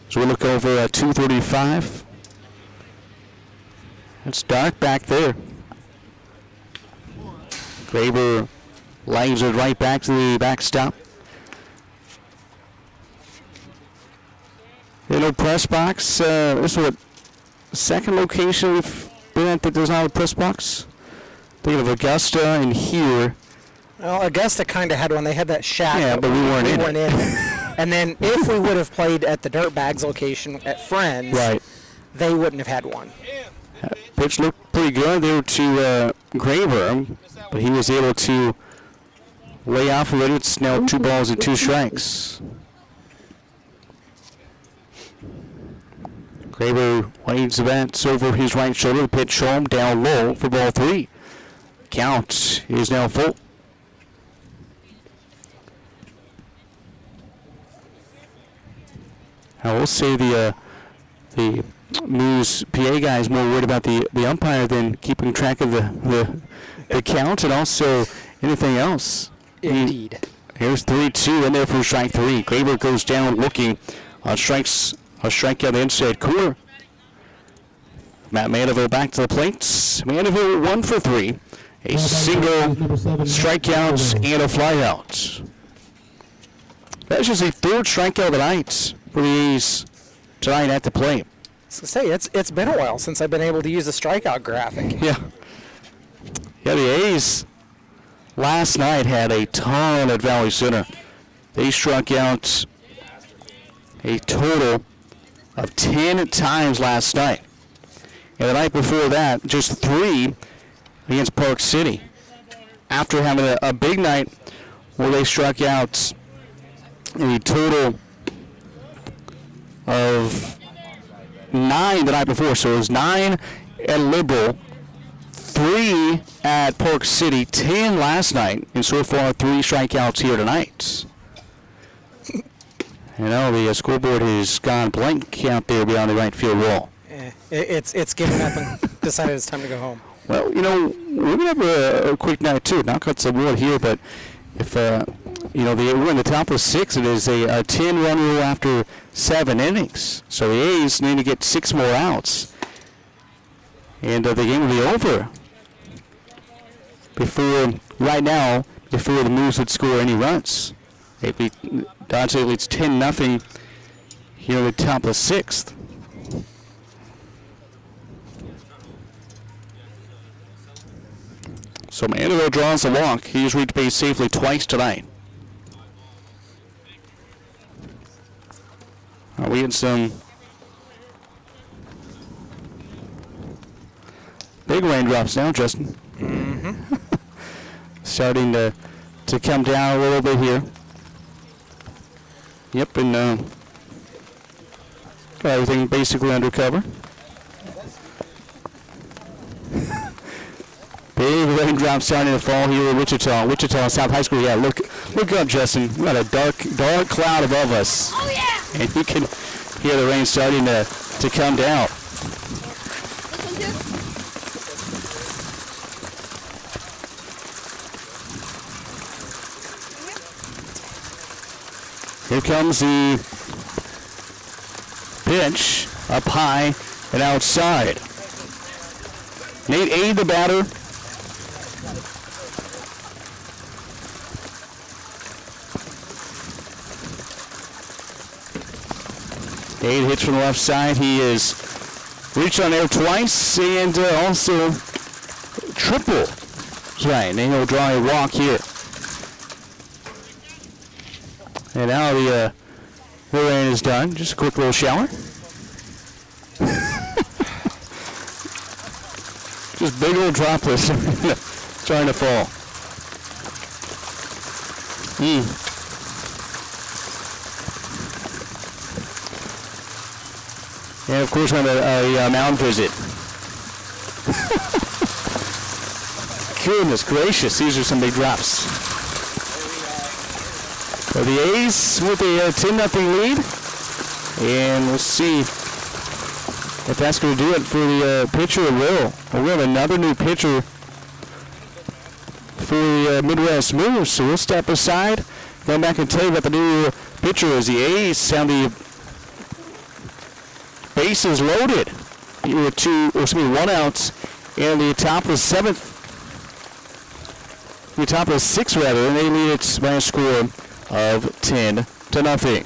So we look over at 235. It's dark back there. Graber lays it right back to the backstop. No press box. This is what second location we've been at that does not have a press box. Thinking of Augusta and here. Well, Augusta kind of had one. They had that shack. Yeah, but we weren't in it. And then if we would have played at the Dirtbags location at Friends, right, they wouldn't have had one. Pitch looked pretty good there to Graber, but he was able to lay off of it. It's now 2 balls and 2 strikes. Graber waves the bat over his right shoulder. Pitch home down low for ball 3. Count is now full. I will say the Moos PA guy is more worried about the umpire than keeping track of the count and also anything else. Indeed. Here's 3-2 in there for strike 3. Graber goes down looking on strikeout inside corner. Matt Mandeville back to the plate. Mandeville 1 for 3. A single, strikeouts, and a flyout. That's just a 3rd strikeout of the night for the A's tonight at the plate. So say it's been a while since I've been able to use a strikeout graphic. Yeah, the A's last night had a ton at Valley Center. They struck out a total of 10 times last night. And the night before that, just 3 against Park City. After having a big night where they struck out a total of 9 the night before. So it was 9 at Liberal, 3 at Park City, 10 last night, and so far 3 strikeouts here tonight. And now the scoreboard has gone blank out there beyond the right field wall. It's given up and decided it's time to go home. Well, we're going to have a quick night too. Not cut some wood here, but if, we're in the top of 6, it is a 10-run rule after 7 innings. So the A's need to get 6 more outs. And the game will be over before the Moos would score any runs. Dodge leads 10-0 here at the top of 6th. So Mandeville draws a walk. He's reached base safely twice tonight. We had some big raindrops now, Justin. Mm-hmm. Starting to come down a little bit here. Yep, and got everything basically under cover. Big raindrops starting to fall here in Wichita. Wichita South High School. Yeah, look up, Justin. We got a dark cloud above us. Oh yeah! And you can hear the rain starting to come down. Here comes the pitch up high and outside. Nate Aid, the batter. Aid hits from the left side. He is reached on air twice and also triple. That's right, and he'll draw a walk here. And now the rain is done. Just a quick little shower. Just big old droplets starting to fall. And of course, we have a mound visit. Goodness gracious, these are some big drops. So the A's with a 10-0 lead, and we'll see if that's going to do it for the pitcher or will. We have another new pitcher for the Midwest Moos, so we'll step aside, go back and tell you about the new pitcher as the A's have the bases loaded with 1 out, and the top of 7th, the top of 6 rather, and they lead it by a score of 10-0.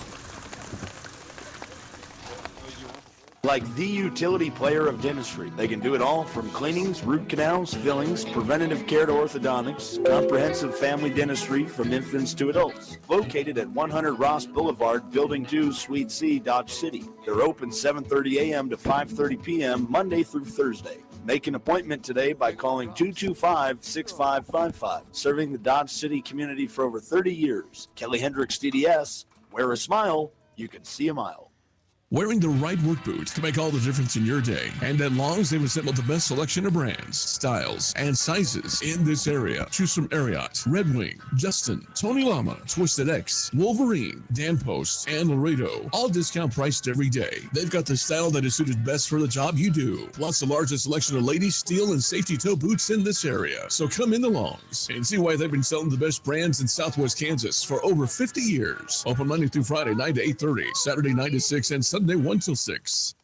Like the utility player of dentistry. They can do it all from cleanings, root canals, fillings, preventative care to orthodontics, comprehensive family dentistry from infants to adults. Located at 100 Ross Boulevard, Building 2, Suite C, Dodge City. They're open 7:30 a.m. to 5:30 p.m. Monday through Thursday. Make an appointment today by calling 225-6555. Serving the Dodge City community for over 30 years. Kelly Hendricks DDS. Wear a smile, you can see a mile. Wearing the right work boots can make all the difference in your day. And at Long's, they've assembled the best selection of brands, styles, and sizes in this area. Choose from Ariat, Red Wing, Justin, Tony Lama, Twisted X, Wolverine, Dan Post, and Laredo. All discount priced every day. They've got the style that is suited best for the job you do. Plus the largest selection of ladies, steel, and safety toe boots in this area. So come in the Long's and see why they've been selling the best brands in Southwest Kansas for over 50 years. Open Monday through Friday, 9 to 8:30, Saturday 9 to 6, and Sunday 1 till 6.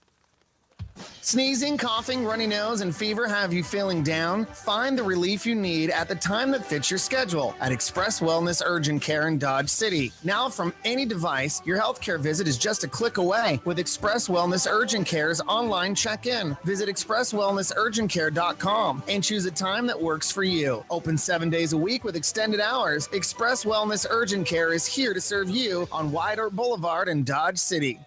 Sneezing, coughing, runny nose, and fever have you feeling down? Find the relief you need at the time that fits your schedule at Express Wellness Urgent Care in Dodge City. Now, from any device, your healthcare visit is just a click away with Express Wellness Urgent Care's online check-in. Visit expresswellnessurgentcare.com and choose a time that works for you. Open 7 days a week with extended hours. Express Wellness Urgent Care is here to serve you on White Oak Boulevard in Dodge City.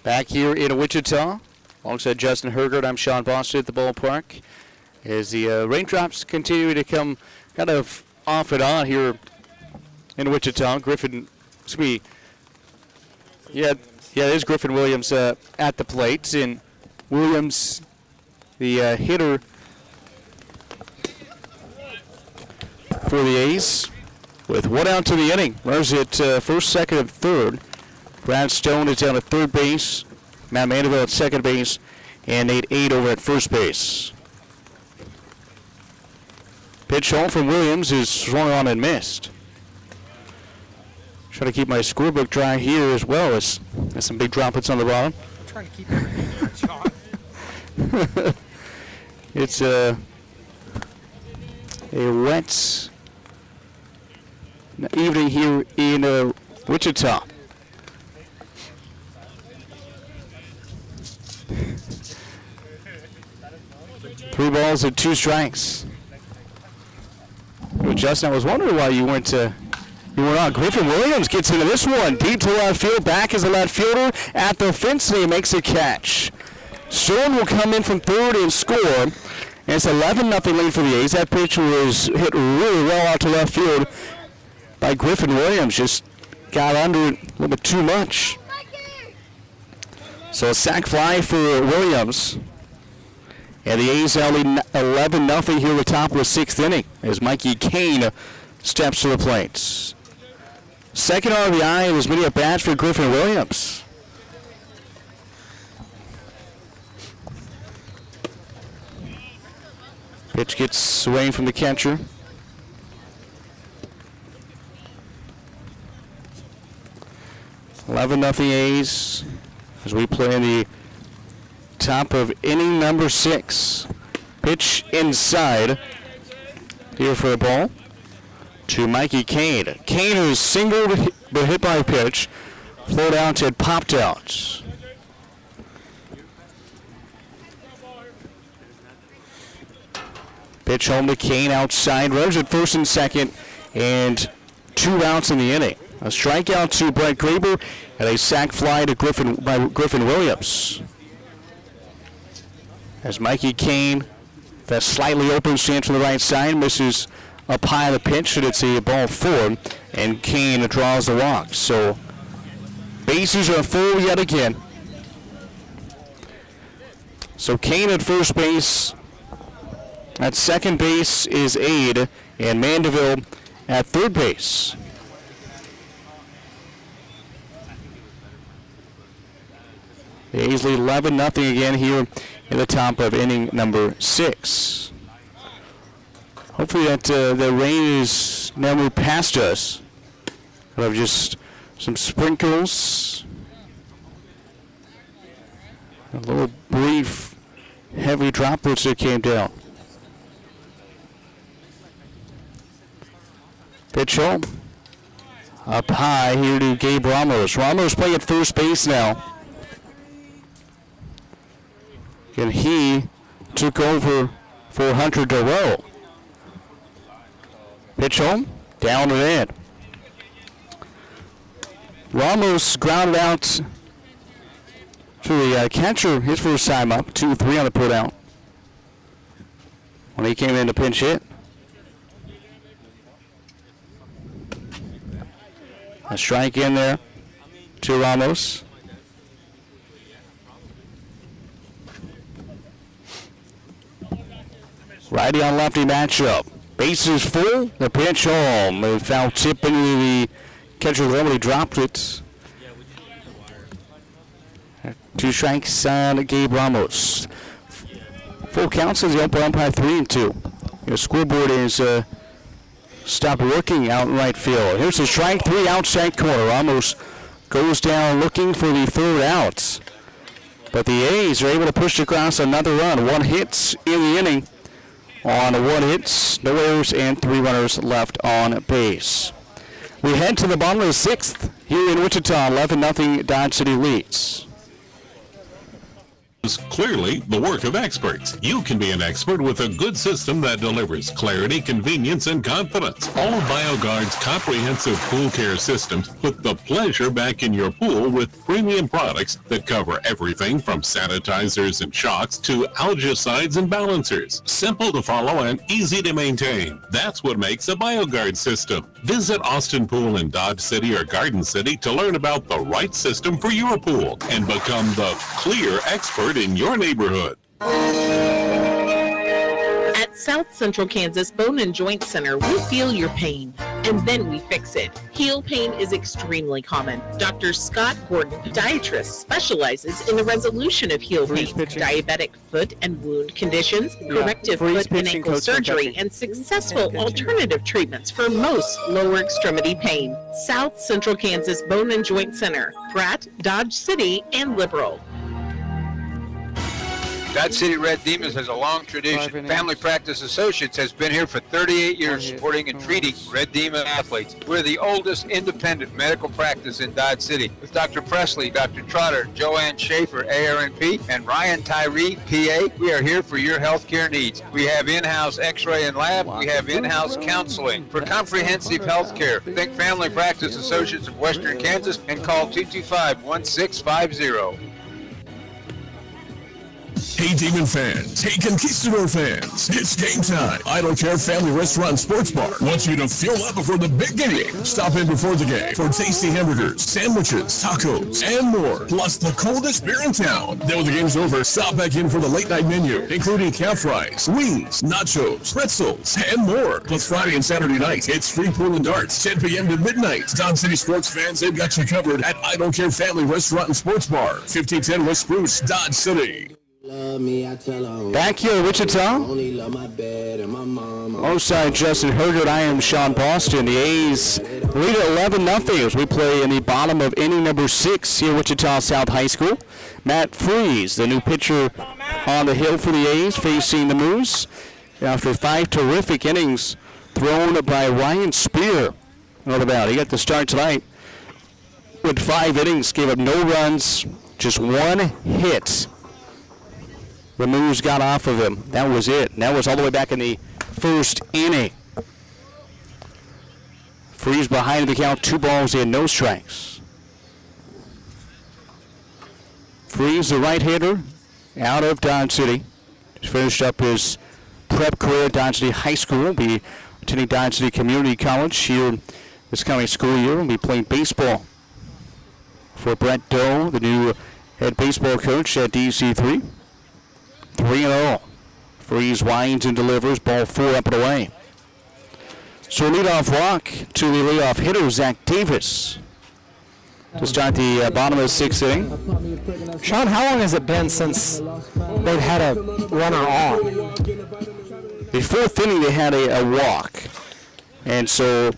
Back here in Wichita, alongside Justin Hergert, I'm Sean Boston at the ballpark. As the raindrops continue to come kind of off and on here in Wichita, there's Griffin Williams at the plate. And Williams, the hitter for the A's, with one out to the inning. Runners at first, second, and third. Brad Stone is down at third base, Matt Mandeville at second base, and Nate Aid over at first base. Pitch home from Williams is swung on and missed. Trying to keep my scorebook dry here as well as there's some big droplets on the bottom. I'm trying to keep everything on, Sean. It's a wet evening here in Wichita. Three balls and two strikes. Well, Justin, I was wondering why you weren't on. Griffin Williams gets into this one. Deep to left field. Back is the left fielder at the fence, and he makes a catch. Stone will come in from third and score. And it's 11-0 lead for the A's. That pitch was hit really well out to left field by Griffin Williams. Just got under it a little bit too much. So a sac fly for Williams. And the A's now lead 11-0 here at the top of the sixth inning as Mikey Kane steps to the plate. Second RBI in as many at-bats for Griffin Williams. Pitch gets away from the catcher. $11-0 A's as we play in the top of inning number 6. Pitch inside here for a ball to Mikey Kane. Kane, who's singled but hit by a pitch, flowed out and popped out. Pitch home to Kane outside. Runners at first and second, and 2 outs in the inning. A strikeout to Brett Graber and a sac fly to Griffin Williams. As Mikey Kane, that slightly open stance from the right side, misses up high on the pitch, and it's a ball 4, and Kane draws the walk. So bases are full yet again. So Kane at first base. At second base is Aid, and Mandeville at third base. The A's lead 11-0 again here in the top of inning number 6. Hopefully that the rain is now moved past us. We'll have just some sprinkles. A little brief heavy droplets that came down. Pitch home. Up high here to Gabe Ramos. Ramos playing at first base now. And he took over for Hunter Durrell. Pitch home, down and in. Ramos grounded out to the catcher his first time up, 2-3 on the put out. When he came in to pinch hit. A strike in there to Ramos. Righty on lefty matchup. Bases full. The pitch home. A foul tip into the catcher's glove. He dropped it 2 strikes on Gabe Ramos. Full counts as the umpire 3-2. Your scoreboard is stopped working out in right field. Here's a strike 3 outside corner. Ramos goes down looking for the 3rd out. But the A's are able to push across another run. 1 hit in the inning on 1 hit, no errors, and 3 runners left on base. We head to the bottom of the 6th here in Wichita. 11-0 Dodge City leads. Is clearly the work of experts. You can be an expert with a good system that delivers clarity, convenience, and confidence. All of BioGuard's comprehensive pool care systems put the pleasure back in your pool with premium products that cover everything from sanitizers and shocks to algicides and balancers. Simple to follow and easy to maintain. That's what makes a BioGuard system. Visit Austin Pool in Dodge City or Garden City to learn about the right system for your pool and become the clear expert in your neighborhood. At South Central Kansas Bone and Joint Center, we feel your pain, and then we fix it. Heel pain is extremely common. Dr. Scott Gordon, podiatrist, specializes in the resolution of heel pain, diabetic foot and wound conditions, corrective foot and ankle surgery, and successful alternative treatments for most lower extremity pain. South Central Kansas Bone and Joint Center, Pratt, Dodge City, and Liberal. Dodge City Red Demons has a long tradition. Family Practice Associates has been here for 38 years supporting and treating Red Demon athletes. We're the oldest independent medical practice in Dodge City with Dr. Presley, Dr. Trotter, Joanne Schaefer, ARNP, and Ryan Tyree, PA. We are here for your health care needs. We have in-house x-ray and lab. We have in-house counseling. For comprehensive health care, think Family Practice Associates of Western Kansas and call 225-1650. Hey Demon fans, hey Conquistador fans, it's game time. I Don't Care Family Restaurant and Sports Bar wants you to fuel up before the big game. Stop in before the game for tasty hamburgers, sandwiches, tacos, and more, plus the coldest beer in town. Then when the game's over, stop back in for the late night menu, including calf fries, wings, nachos, pretzels, and more. Plus Friday and Saturday night, it's free pool and darts, 10 p.m. to midnight. Dodge City sports fans, they've got you covered at I Don't Care Family Restaurant and Sports Bar, 1510 West Spruce, Dodge City. Back here in Wichita, alongside Justin Hergert, I am Sean Boston. The A's lead at 11-0 as we play in the bottom of inning number 6 here at Wichita South High School. Matt Freeze, the new pitcher on the hill for the A's, facing the Moos after 5 terrific innings thrown by Ryan Spear. What about? He got the start tonight with 5 innings, gave up no runs, just 1 hit. The Moos got off of him. That was it. And that was all the way back in the 1st inning. Freeze behind the count, 2 balls in, no strikes. Freeze, the right hitter, out of Dodge City. Just finished up his prep career at Dodge City High School. Will be attending Dodge City Community College here this coming school year. Will be playing baseball for Brett Doe, the new head baseball coach at DC3. 3-0. Freeze winds and delivers. Ball 4 up and away. So leadoff walk to the leadoff hitter, Zach Davis, to start the bottom of the 6th inning. Sean, how long has it been since they've had a runner on? The 4th inning, they had a walk. And so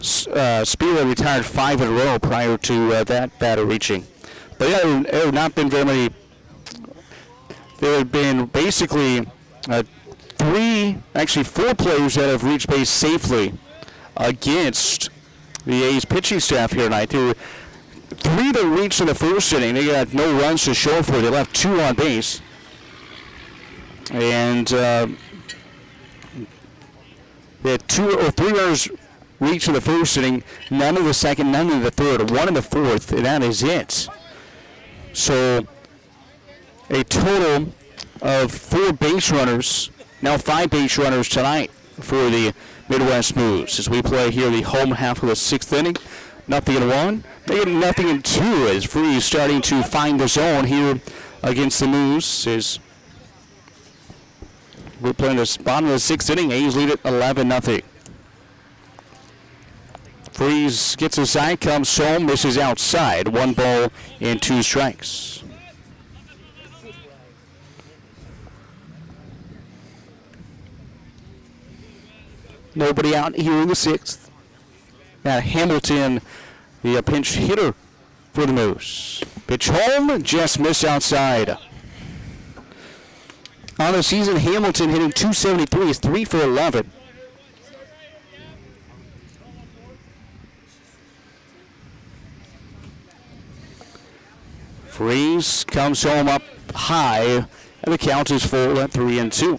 Spear retired 5 in a row prior to that batter reaching. But there have not been very many. There have been basically 4 players that have reached base safely against the A's pitching staff here tonight. There were 3 that reached in the 1st inning. They got no runs to show for it. They left 2 on base. And they had 2 or 3 runners reach in the 1st inning, none in the 2nd, none in the 3rd, 1 in the 4th, and that is it. So a total of 4 base runners, now 5 base runners tonight for the Midwest Moos as we play here the home half of the 6th inning. Nothing in 1, they get nothing in 2 as Freeze starting to find the zone here against the Moos. As we're playing the bottom of the 6th inning, A's lead at 11-0. Freeze gets inside, comes home, misses outside. 1 ball and 2 strikes. Nobody out here in the 6th. Now Hamilton, the pinch hitter for the Moos. Pitch home, just missed outside. On the season, Hamilton hitting .273 is 3 for 11. Freeze comes home up high, and the count is full at 3-2.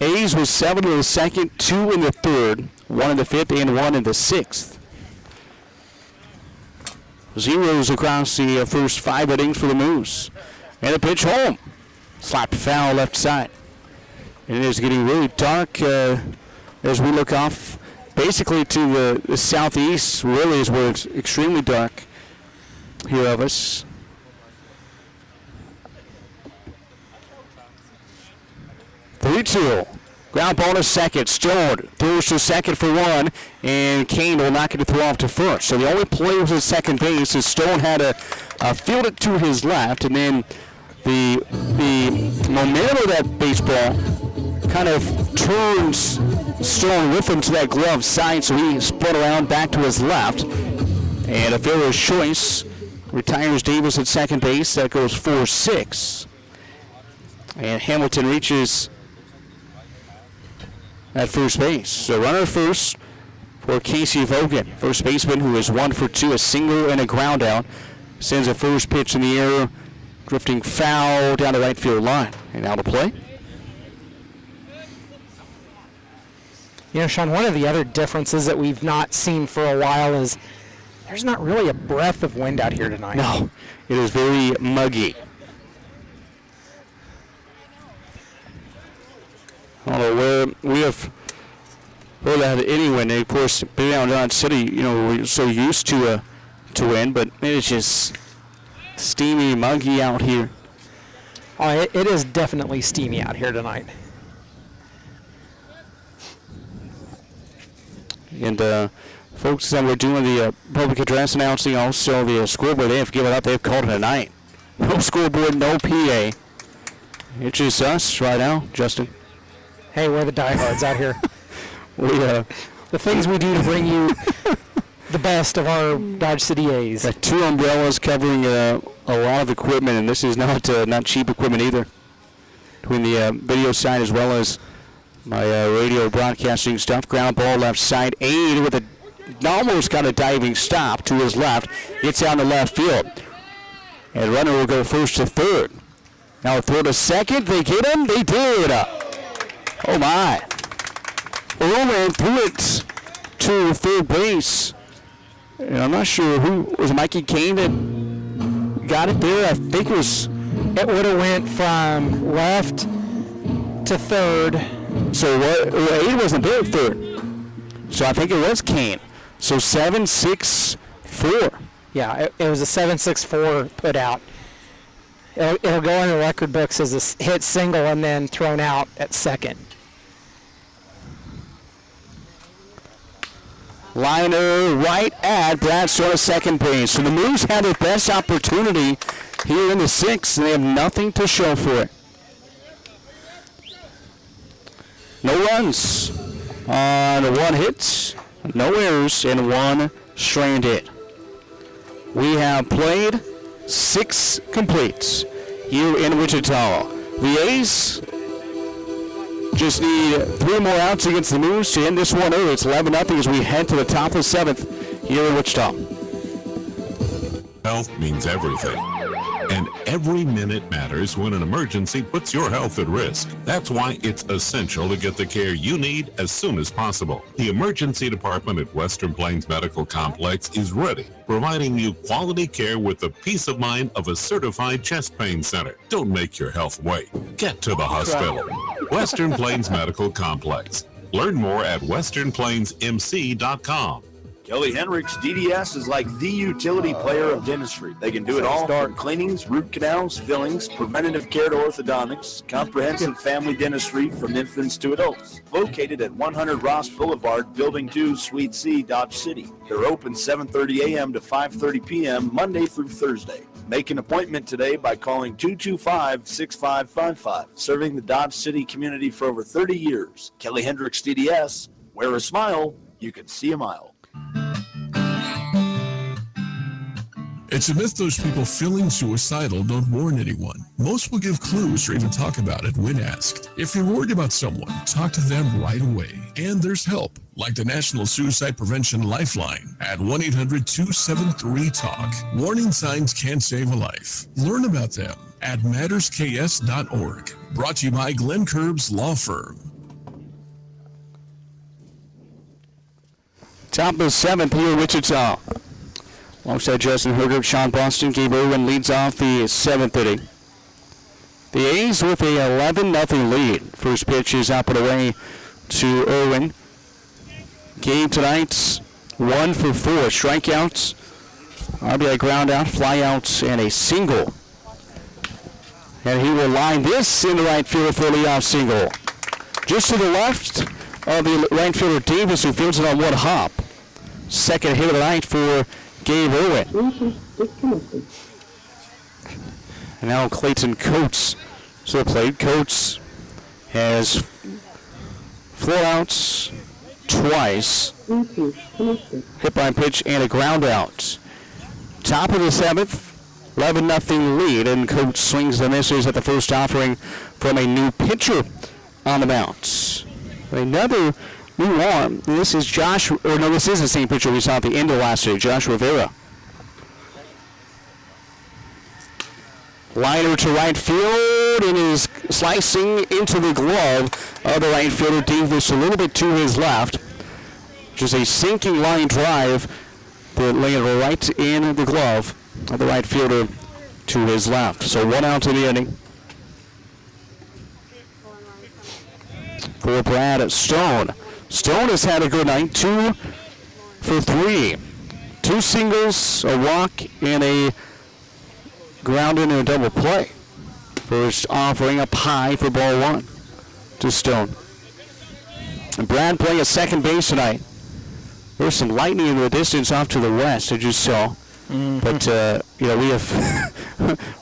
A's was 7 in the second, 2 in the third, 1 in the fifth, and 1 in the sixth. Zeros across the first 5 innings for the Moos. And a pitch home. Slapped foul left side. And it is getting really dark as we look off basically to the southeast, really is where it's extremely dark here of us. Ground ball to second. Stone throws to second for 1, and Kane will not get to throw off to first. So the only play was at second base as Stone had to field it to his left, and then the momentum of that baseball kind of turns Stone with him to that glove side, so he spun around back to his left. And a fielder's choice retires Davis at second base. That goes 4-6. And Hamilton reaches at first base. So runner first for Casey Vogan, first baseman, who is 1 for 2, a single and a ground out. Sends a first pitch in the air, drifting foul down the right field line. And now to play. You know, Sean, one of the other differences that we've not seen for a while is there's not really a breath of wind out here tonight. No, it is very muggy. Although we have really had any wind. Of course, being out in Dodge City, you know, we're so used to wind, but it is just steamy, muggy out here. Oh, it is definitely steamy out here tonight. And folks, that we're doing the public address announcing also the scoreboard, they have given up. They've called it a night. No scoreboard, no PA. It's just us right now, Justin. Hey, we're the diehards out here. The things we do to bring you the best of our Dodge City A's. 2 umbrellas covering a lot of equipment, and this is not cheap equipment either. Between the video side as well as my radio broadcasting stuff. Ground ball left side. Aid with almost got a diving stop to his left. Gets out to left field. And runner will go first to third. Now throw to second. They get him. They did. Oh my. Ullman threw it to third base. And I'm not sure who was Mikey Kane that got it there. I think it was. It would have went from left to third. So Aid wasn't there at third. So I think it was Kane. So 7-6-4. Yeah, it was a 7-6-4 put out. It'll go in the record books as a hit single and then thrown out at second. Liner right at Bradshaw at second base. So the Moos had their best opportunity here in the 6th, and they have nothing to show for it. No runs on 1 hit, no errors, and 1 stranded. We have played 6 completes here in Wichita. The A's just need 3 more outs against the Moos to end this one early. It's 11-0 as we head to the top of the 7th here in Wichita. Health means everything. And every minute matters when an emergency puts your health at risk. That's why it's essential to get the care you need as soon as possible. The emergency department at Western Plains Medical Complex is ready, providing you quality care with the peace of mind of a certified chest pain center. Don't make your health wait. Get to the hospital. Western Plains Medical Complex. Learn more at westernplainsmc.com. Kelly Hendricks DDS is like the utility player of dentistry. They can do it all from cleanings, root canals, fillings, preventative care to orthodontics, comprehensive family dentistry from infants to adults. Located at 100 Ross Boulevard, Building 2, Suite C, Dodge City. They're open 7:30 a.m. to 5:30 p.m. Monday through Thursday. Make an appointment today by calling 225-6555. Serving the Dodge City community for over 30 years. Kelly Hendricks DDS. Wear a smile, you can see a mile. It's a myth those people feeling suicidal don't warn anyone. Most will give clues or even talk about it when asked. If you're worried about someone, talk to them right away. And there's help, like the National Suicide Prevention Lifeline at 1-800-273-TALK. Warning signs can save a life. Learn about them at mattersks.org. Brought to you by Glenn Curbs Law Firm. Top of the 7th here, Wichita. Alongside Justin Herder, Sean Boston, Gabe Irwin leads off the 7th inning. The A's with a 11-0 lead. First pitch is up and away to Irwin. Gabe tonight's 1 for 4 strikeouts, RBI ground out, flyouts, and a single. And he will line this in the right field for a leadoff single. Just to the left of the right fielder Davis, who fields it on one hop. Second hit of the night for Gabe Irwin. And now Clayton Coates to the plate. Coates has 4 outs twice. Hit by pitch and a ground out. Top of the 7th, 11-0 lead, and Coates swings and misses at the first offering from a new pitcher on the mound. Another new arm. This is this is the same pitcher we saw at the end of last year, Josh Rivera. Liner to right field, and is slicing into the glove of the right fielder Davis a little bit to his left. Just a sinking line drive that landed right in the glove of the right fielder to his left. So 1 out to the inning. For Brad Stone. Stone has had a good night, 2 for 3. 2 singles, a walk, and a ground into a double play. First offering up high for ball 1 to Stone. And Brad playing a second base tonight. There's some lightning in the distance off to the west, I just saw. Mm-hmm. But, we have...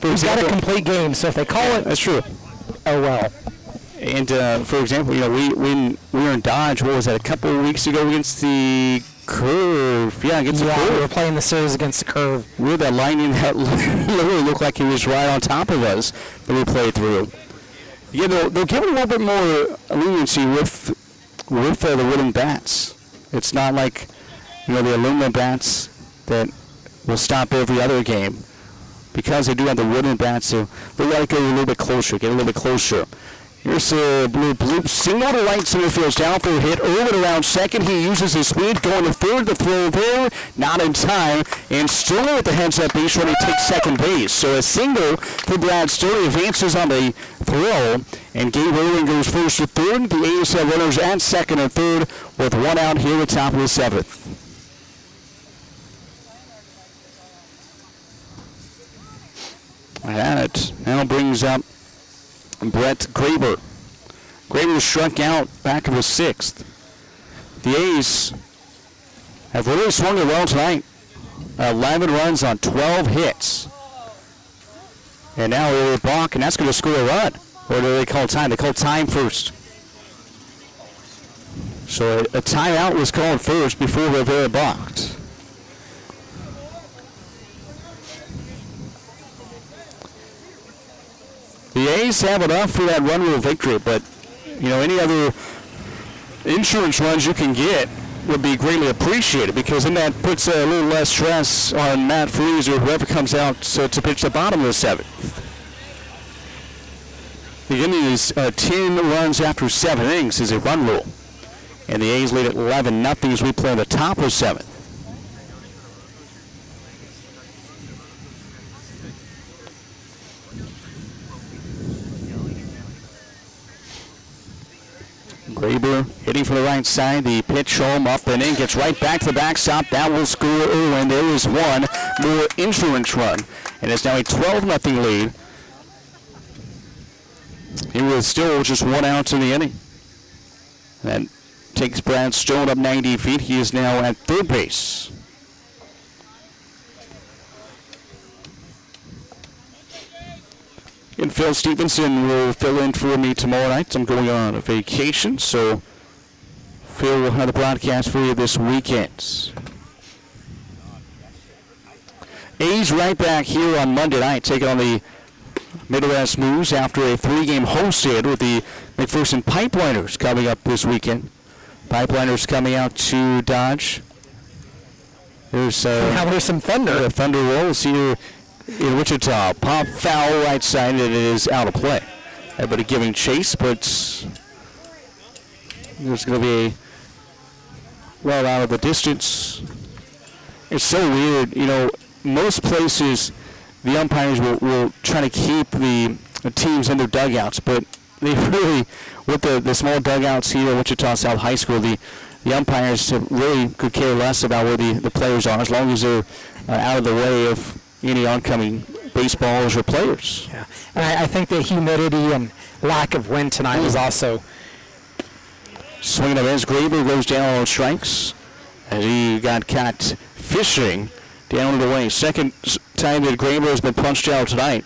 He's got a complete game, so if they call it... That's true. Oh, well. And, for example, we were in Dodge, what was that, a couple of weeks ago against the Curve? Yeah, against the Curve. We were playing the series against the Curve. We had that lightning that literally looked like he was right on top of us that we played through. Yeah, they'll give it a little bit more leniency with the wooden bats. It's not like, the aluminum bats that will stop every other game. Because they do have the wooden bats, so they got to go a little bit closer, get a little bit closer. Here's a blue bloop, single to right center field, down for a hit. Irwin around second. He uses his speed, going to third. The throw there, not in time. And Stone with the heads-up base running takes second base. So a single for Brad Stone. He advances on the throw, and Gabe Irwin goes first to third. The A's have runners at second and third with 1 out here at the top of the 7th. That now brings up Brett Graber. Graber struck out back of the 6th. The A's have really swung it well tonight. 11 runs on 12 hits. And now they balk, and that's going to score a run. Or do they call time? They call time first. So a timeout was called first before Rivera balked. The A's have enough for that run rule victory, but, any other insurance runs you can get would be greatly appreciated, because then that puts a little less stress on Matt Freese or whoever comes out to pitch the bottom of the 7th. The inning is 10 runs after 7 innings is a run rule, and the A's lead at 11-0 as we play on the top of 7th. Graber hit Hitting from the right side, the pitch home, up and in, gets right back to the backstop. That will score Irwin. There is one more insurance run, and it's now a 12-0 lead. It was still just 1 out in the inning. That takes Brad Stone up 90 feet. He is now at third base. And Phil Stevenson will fill in for me tomorrow night. I'm going on a vacation, so Phil will have the broadcast for you this weekend. A's right back here on Monday night, taking on the Midwest Moos after a 3-game homestand with the McPherson Pipeliners coming up this weekend. Pipeliners coming out to Dodge. There's some thunder. Thunder rolls here in Wichita. Pop foul right side, and it is out of play. Everybody giving chase, but there's going to be a well out of the distance. It's so weird, most places the umpires will try to keep the teams in their dugouts, but they really, with the small dugouts here at Wichita South High School, the umpires really could care less about where the players are as long as they're out of the way of any oncoming baseballers or players. Yeah, and I think the humidity and lack of wind tonight was also. Swinging of as Graber goes down on strikes as he got caught fishing down the way. Second time that Graber has been punched out tonight.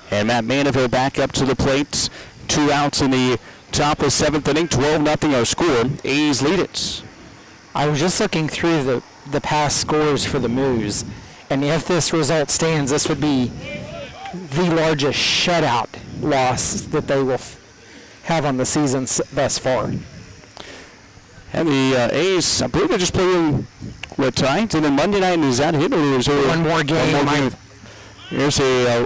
And Matt Mandeville back up to the plate. 2 outs in the top of 7th inning. 12-0 our score. A's lead it. I was just looking through the past scores for the Moos, and if this result stands, this would be the largest shutout loss that they will have on the season thus far. And the A's, I believe they're just playing tonight, and then Monday night, is that it, or is there one more game? Here's a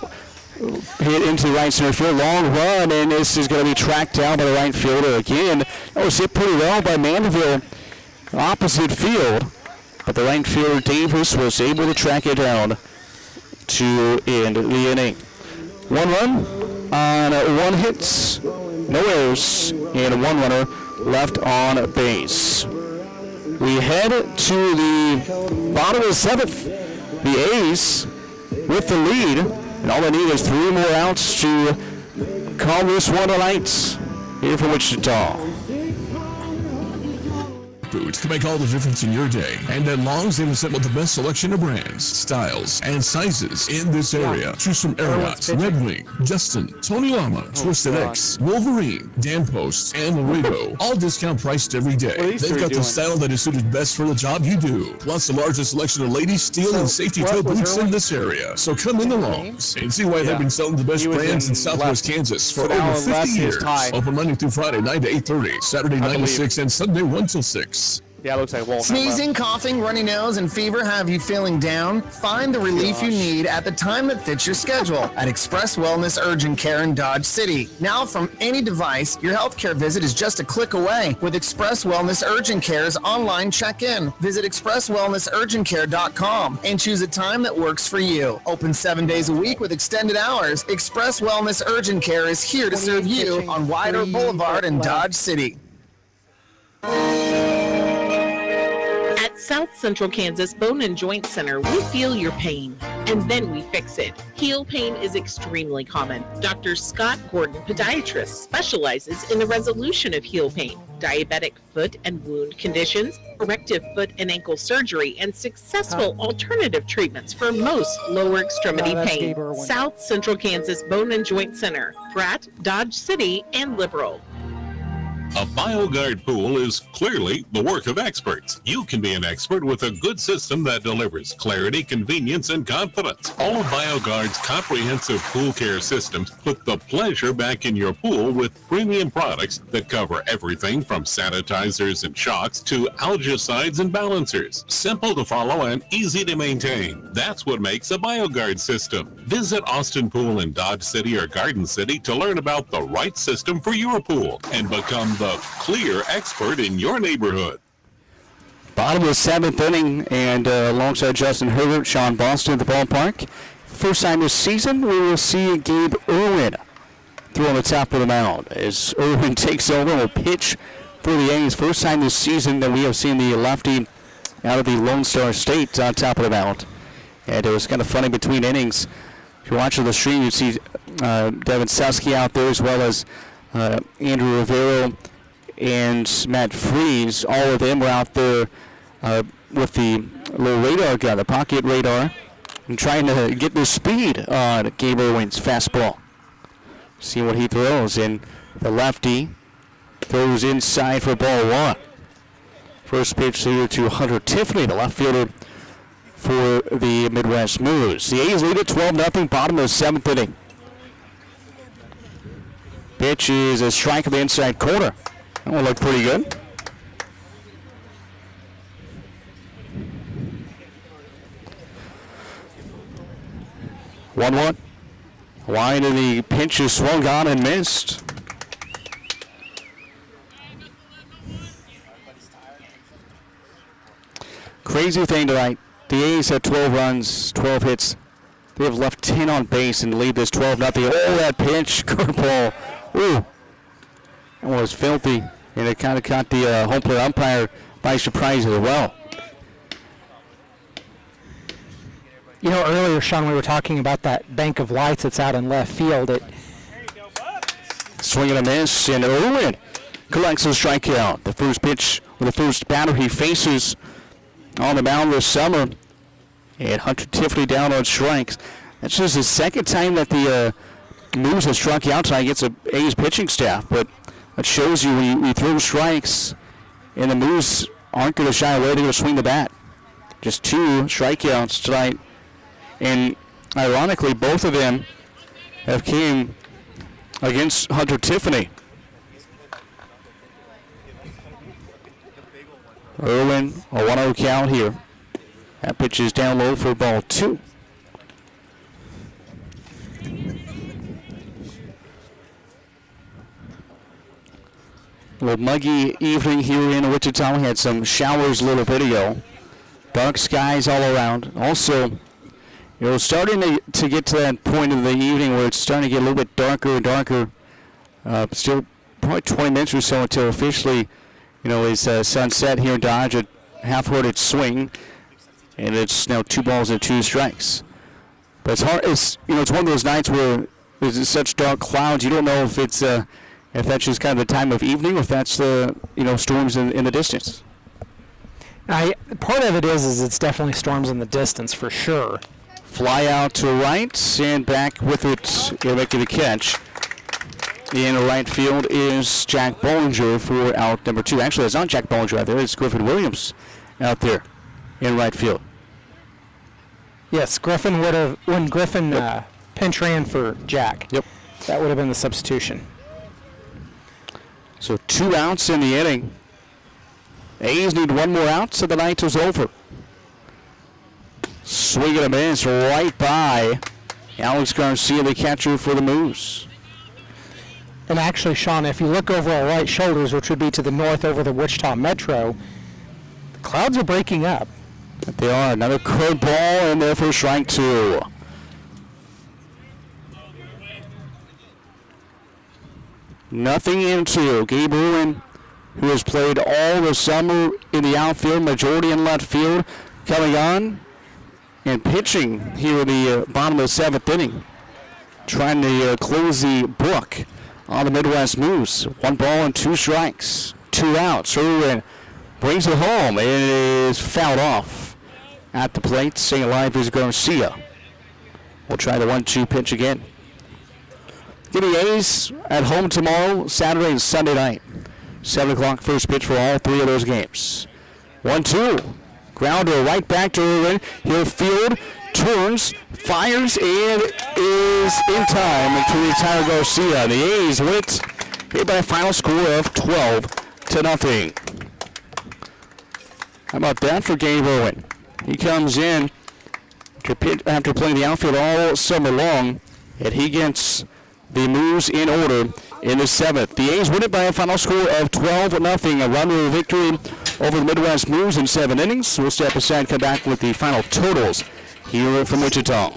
hit into the right center field, long run, and this is going to be tracked down by the right fielder again. That was hit pretty well by Mandeville, opposite field, but the right fielder Davis was able to track it down to end the inning. 1 run on 1 hit, no errors, and 1 runner left on base. We head to the bottom of the 7th. The A's with the lead, and all they need is 3 more outs to call this one a night here from Wichita. Boots can make all the difference in your day. And at Long's, they've assembled the best selection of brands, styles, and sizes in this area. Choose from Aeronaut, Red Wing, Justin, Tony Lama, Twisted X, Wolverine, Dan Post, and Laredo. All discount priced every day. They've got the style that is suited best for the job you do. Plus the largest selection of ladies, steel, and safety toe boots in this area. So come in the Long's and see why they've been selling the best brands in Southwest Kansas for over 50 years. Open Monday through Friday, 9 to 8:30. Saturday, 9 to 6, and Sunday, 1 till 6. Yeah, it looks like Walt. Sneezing, coughing, runny nose, and fever have you feeling down? Find the relief you need at the time that fits your schedule at Express Wellness Urgent Care in Dodge City. Now from any device, your healthcare visit is just a click away with Express Wellness Urgent Care's online check-in. Visit expresswellnessurgentcare.com and choose a time that works for you. Open 7 days a week with extended hours. Express Wellness Urgent Care is here to serve you on Wider Boulevard in Dodge City. At South Central Kansas Bone and Joint Center, we feel your pain, and then we fix it. Heel pain is extremely common. Dr. Scott Gordon, podiatrist, specializes in the resolution of heel pain, diabetic foot and wound conditions, corrective foot and ankle surgery, and successful alternative treatments for most lower extremity pain. South Central Kansas Bone and Joint Center, Pratt, Dodge City, and Liberal. A BioGuard pool is clearly the work of experts. You can be an expert with a good system that delivers clarity, convenience, and confidence. All of BioGuard's comprehensive pool care systems put the pleasure back in your pool with premium products that cover everything from sanitizers and shocks to algicides and balancers. Simple to follow and easy to maintain. That's what makes a BioGuard system. Visit Austin Pool in Dodge City or Garden City to learn about the right system for your pool and become the clear expert in your neighborhood. Bottom of the 7th inning, and alongside Justin Herbert, Sean Boston at the ballpark. First time this season, we will see Gabe Irwin through on the top of the mound as Irwin takes over and will pitch for the A's. First time this season that we have seen the lefty out of the Lone Star State on top of the mound. And it was kind of funny between innings. If you're watching the stream, you see Devin Susky out there, as well as Andrew Rivero and Matt Freeze. All of them were out there with the little radar gun, the pocket radar, and trying to get the speed on Gabe Irwin's fastball. See what he throws, and the lefty throws inside for ball one. First pitch here to Hunter Tiffany, the left fielder for the Midwest Moos. The A's lead at 12-0, bottom of the 7th inning. Pitch is a strike of the inside corner. That one looked pretty good. One. Wide, and the pinch is swung on and missed. Crazy thing tonight. The A's had 12 runs, 12 hits. They have left 10 on base and lead this 12-0. Oh, that pitch, curveball. Ooh, that was filthy, and it kind of caught the home plate umpire by surprise as well. You know, earlier, Sean, we were talking about that bank of lights that's out in left field. Swing and a miss, and Irwin collects a strikeout. The first pitch, or the first batter he faces on the mound this summer. And Hunter Tiffany down on strikes. That's just the second time that the Moos have struck out tonight against the A's pitching staff. But that shows you when you throw strikes, and the Moos aren't going to shy away, they're going to swing the bat. Just 2 strikeouts tonight. And ironically, both of them have came against Hunter Tiffany. Irwin, a 1-0 count here. That pitch is down low for ball 2. A little muggy evening here in Wichita. We had some showers a little bit ago. Dark skies all around. Also, starting to get to that point of the evening where it's starting to get a little bit darker and darker. Still probably 20 minutes or so until officially, is sunset here in Dodge at half-hearted swing. And it's now 2 balls and 2 strikes. But it's hard. It's one of those nights where there's such dark clouds. You don't know if it's if that's just kind of the time of evening, or if that's the storms in the distance. Part of it is it's definitely storms in the distance for sure. Fly out to right and back with it, making the catch. In right field is Jack Bollinger for out number 2. Actually, it's not Jack Bollinger out there. It's Griffin Williams out there in right field. Yes, Griffin would have, when Griffin pinch ran for Jack. Yep. That would have been the substitution. So 2 outs in the inning. A's need 1 more out, so the night is over. Swing and a miss right by Alex Garcia, the catcher for the Moos. And actually, Sean, if you look over our right shoulders, which would be to the north over the Wichita Metro, the clouds are breaking up. They are. Another curveball in there for strike 2. Nothing into Gabe Irwin, who has played all the summer in the outfield, majority in left field, coming on and pitching here in the bottom of the 7th inning, trying to close the book on the Midwest Moos. 1 ball and 2 strikes, 2 outs. Irwin brings it home. It is fouled off at the plate. Staying alive is Garcia. We'll try the 1-2 pitch again. Give the A's at home tomorrow, Saturday and Sunday night. 7 o'clock first pitch for all 3 of those games. 1-2. Grounder right back to Irwin. He'll field, turns, fires, and is in time to retire Garcia. The A's win it here by a final score of 12-0. How about that for Gabe Irwin? He comes in after playing the outfield all summer long, and he gets the moves in order in the 7th. The A's win it by a final score of 12-0. A run-rule victory over the Midwest Moos in 7 innings. We'll step aside and come back with the final totals here from Wichita.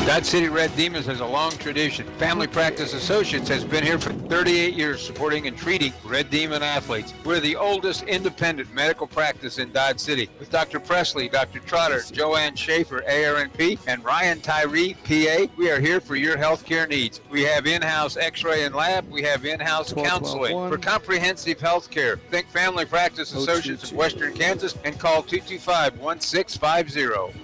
Dodge City Red Demons has a long tradition. Family Practice Associates has been here for 38 years supporting and treating Red Demon athletes. We're the oldest independent medical practice in Dodge City with Dr. Presley, Dr. Trotter, Joanne Schaefer, ARNP, and Ryan Tyree, PA. We are here for your health care needs. We have in-house x-ray and lab. We have in-house counseling. For comprehensive health care, think Family Practice Associates of Western Kansas and call 225-1650.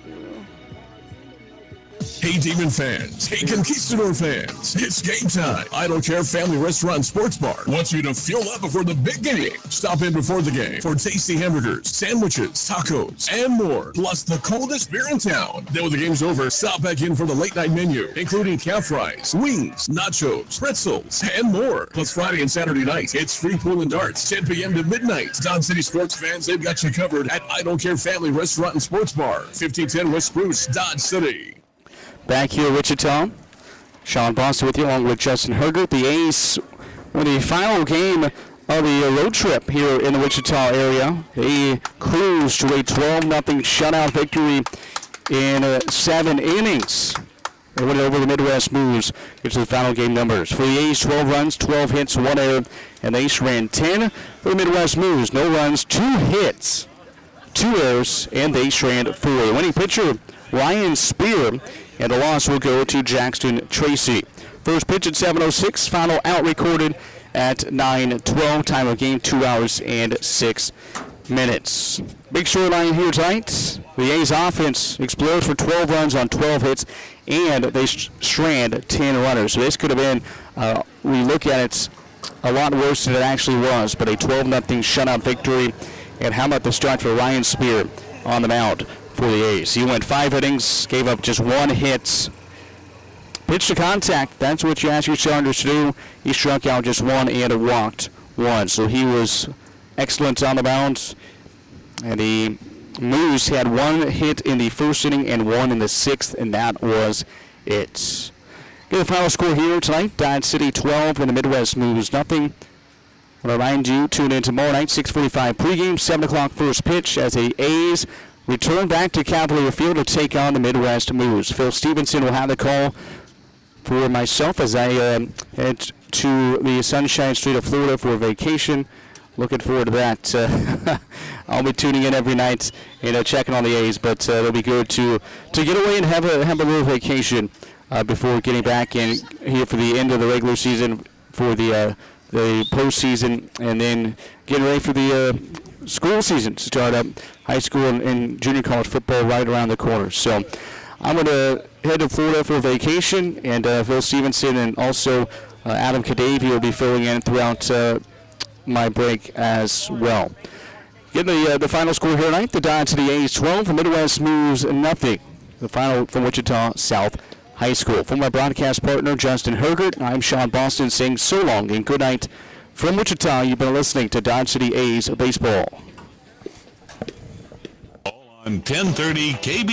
Hey Demon fans, hey Conquistador fans, it's game time. I Don't Care Family Restaurant Sports Bar wants you to fuel up before the big game. Stop in before the game for tasty hamburgers, sandwiches, tacos, and more, plus the coldest beer in town. Then when the game's over, stop back in for the late night menu, including calf fries, wings, nachos, pretzels, and more. Plus Friday and Saturday nights, it's free pool and darts, 10 p.m. to midnight. Dodge City sports fans, they've got you covered at I Don't Care Family Restaurant and Sports Bar, 1510 West Spruce, Dodge City. Back here, Wichita. Sean Boston with you, along with Justin Hergert. The A's won the final game of the road trip here in the Wichita area. They cruised to a 12-0 shutout victory in 7 innings. They went over the Midwest Moos. Get to the final game numbers. For the A's, 12 runs, 12 hits, 1 error, and the A's ran 10. For the Midwest Moos, no runs, 2 hits, 2 errors, and the A's ran 4. The winning pitcher, Ryan Spear, and the loss will go to Jackson Tracy. First pitch at 7:06, final out recorded at 9:12. Time of game 2 hours and 6 minutes. Big storyline here tonight. The A's offense explodes for 12 runs on 12 hits, and they strand 10 runners. So this could have been, we look at it, a lot worse than it actually was, but a 12-0 shutout victory. And how about the start for Ryan Spear on the mound for the A's? He went 5 innings, gave up just 1 hit. Pitch to contact, that's what you ask your starters to do. He struck out just 1 and walked 1. So he was excellent on the mound. And the Moos had 1 hit in the first inning and 1 in the 6th, and that was it. Get the final score here tonight. Dodge City 12 and the Midwest Moos nothing. I want to remind you, tune in tomorrow night, 6:45 pregame, 7 o'clock first pitch as the A's return back to Cavalier Field to take on the Midwest Moos. Phil Stevenson will have the call for myself as I head to the Sunshine State of Florida for vacation. Looking forward to that. I'll be tuning in every night and checking on the A's, but it'll be good to get away and have a little vacation before getting back in here for the end of the regular season for the postseason, and then getting ready for the school season to start up. High school and junior college football right around the corner. So I'm going to head to Florida for vacation, and Phil Stevenson and also Adam Kadavy will be filling in throughout my break as well. Getting the final score here tonight, the Dodge City A's 12, the Midwest Moos nothing. The final from Wichita South High School. For my broadcast partner, Justin Hergert, I'm Sean Boston saying so long and good night from Wichita. You've been listening to Dodge City A's Baseball. All on 1030 KB.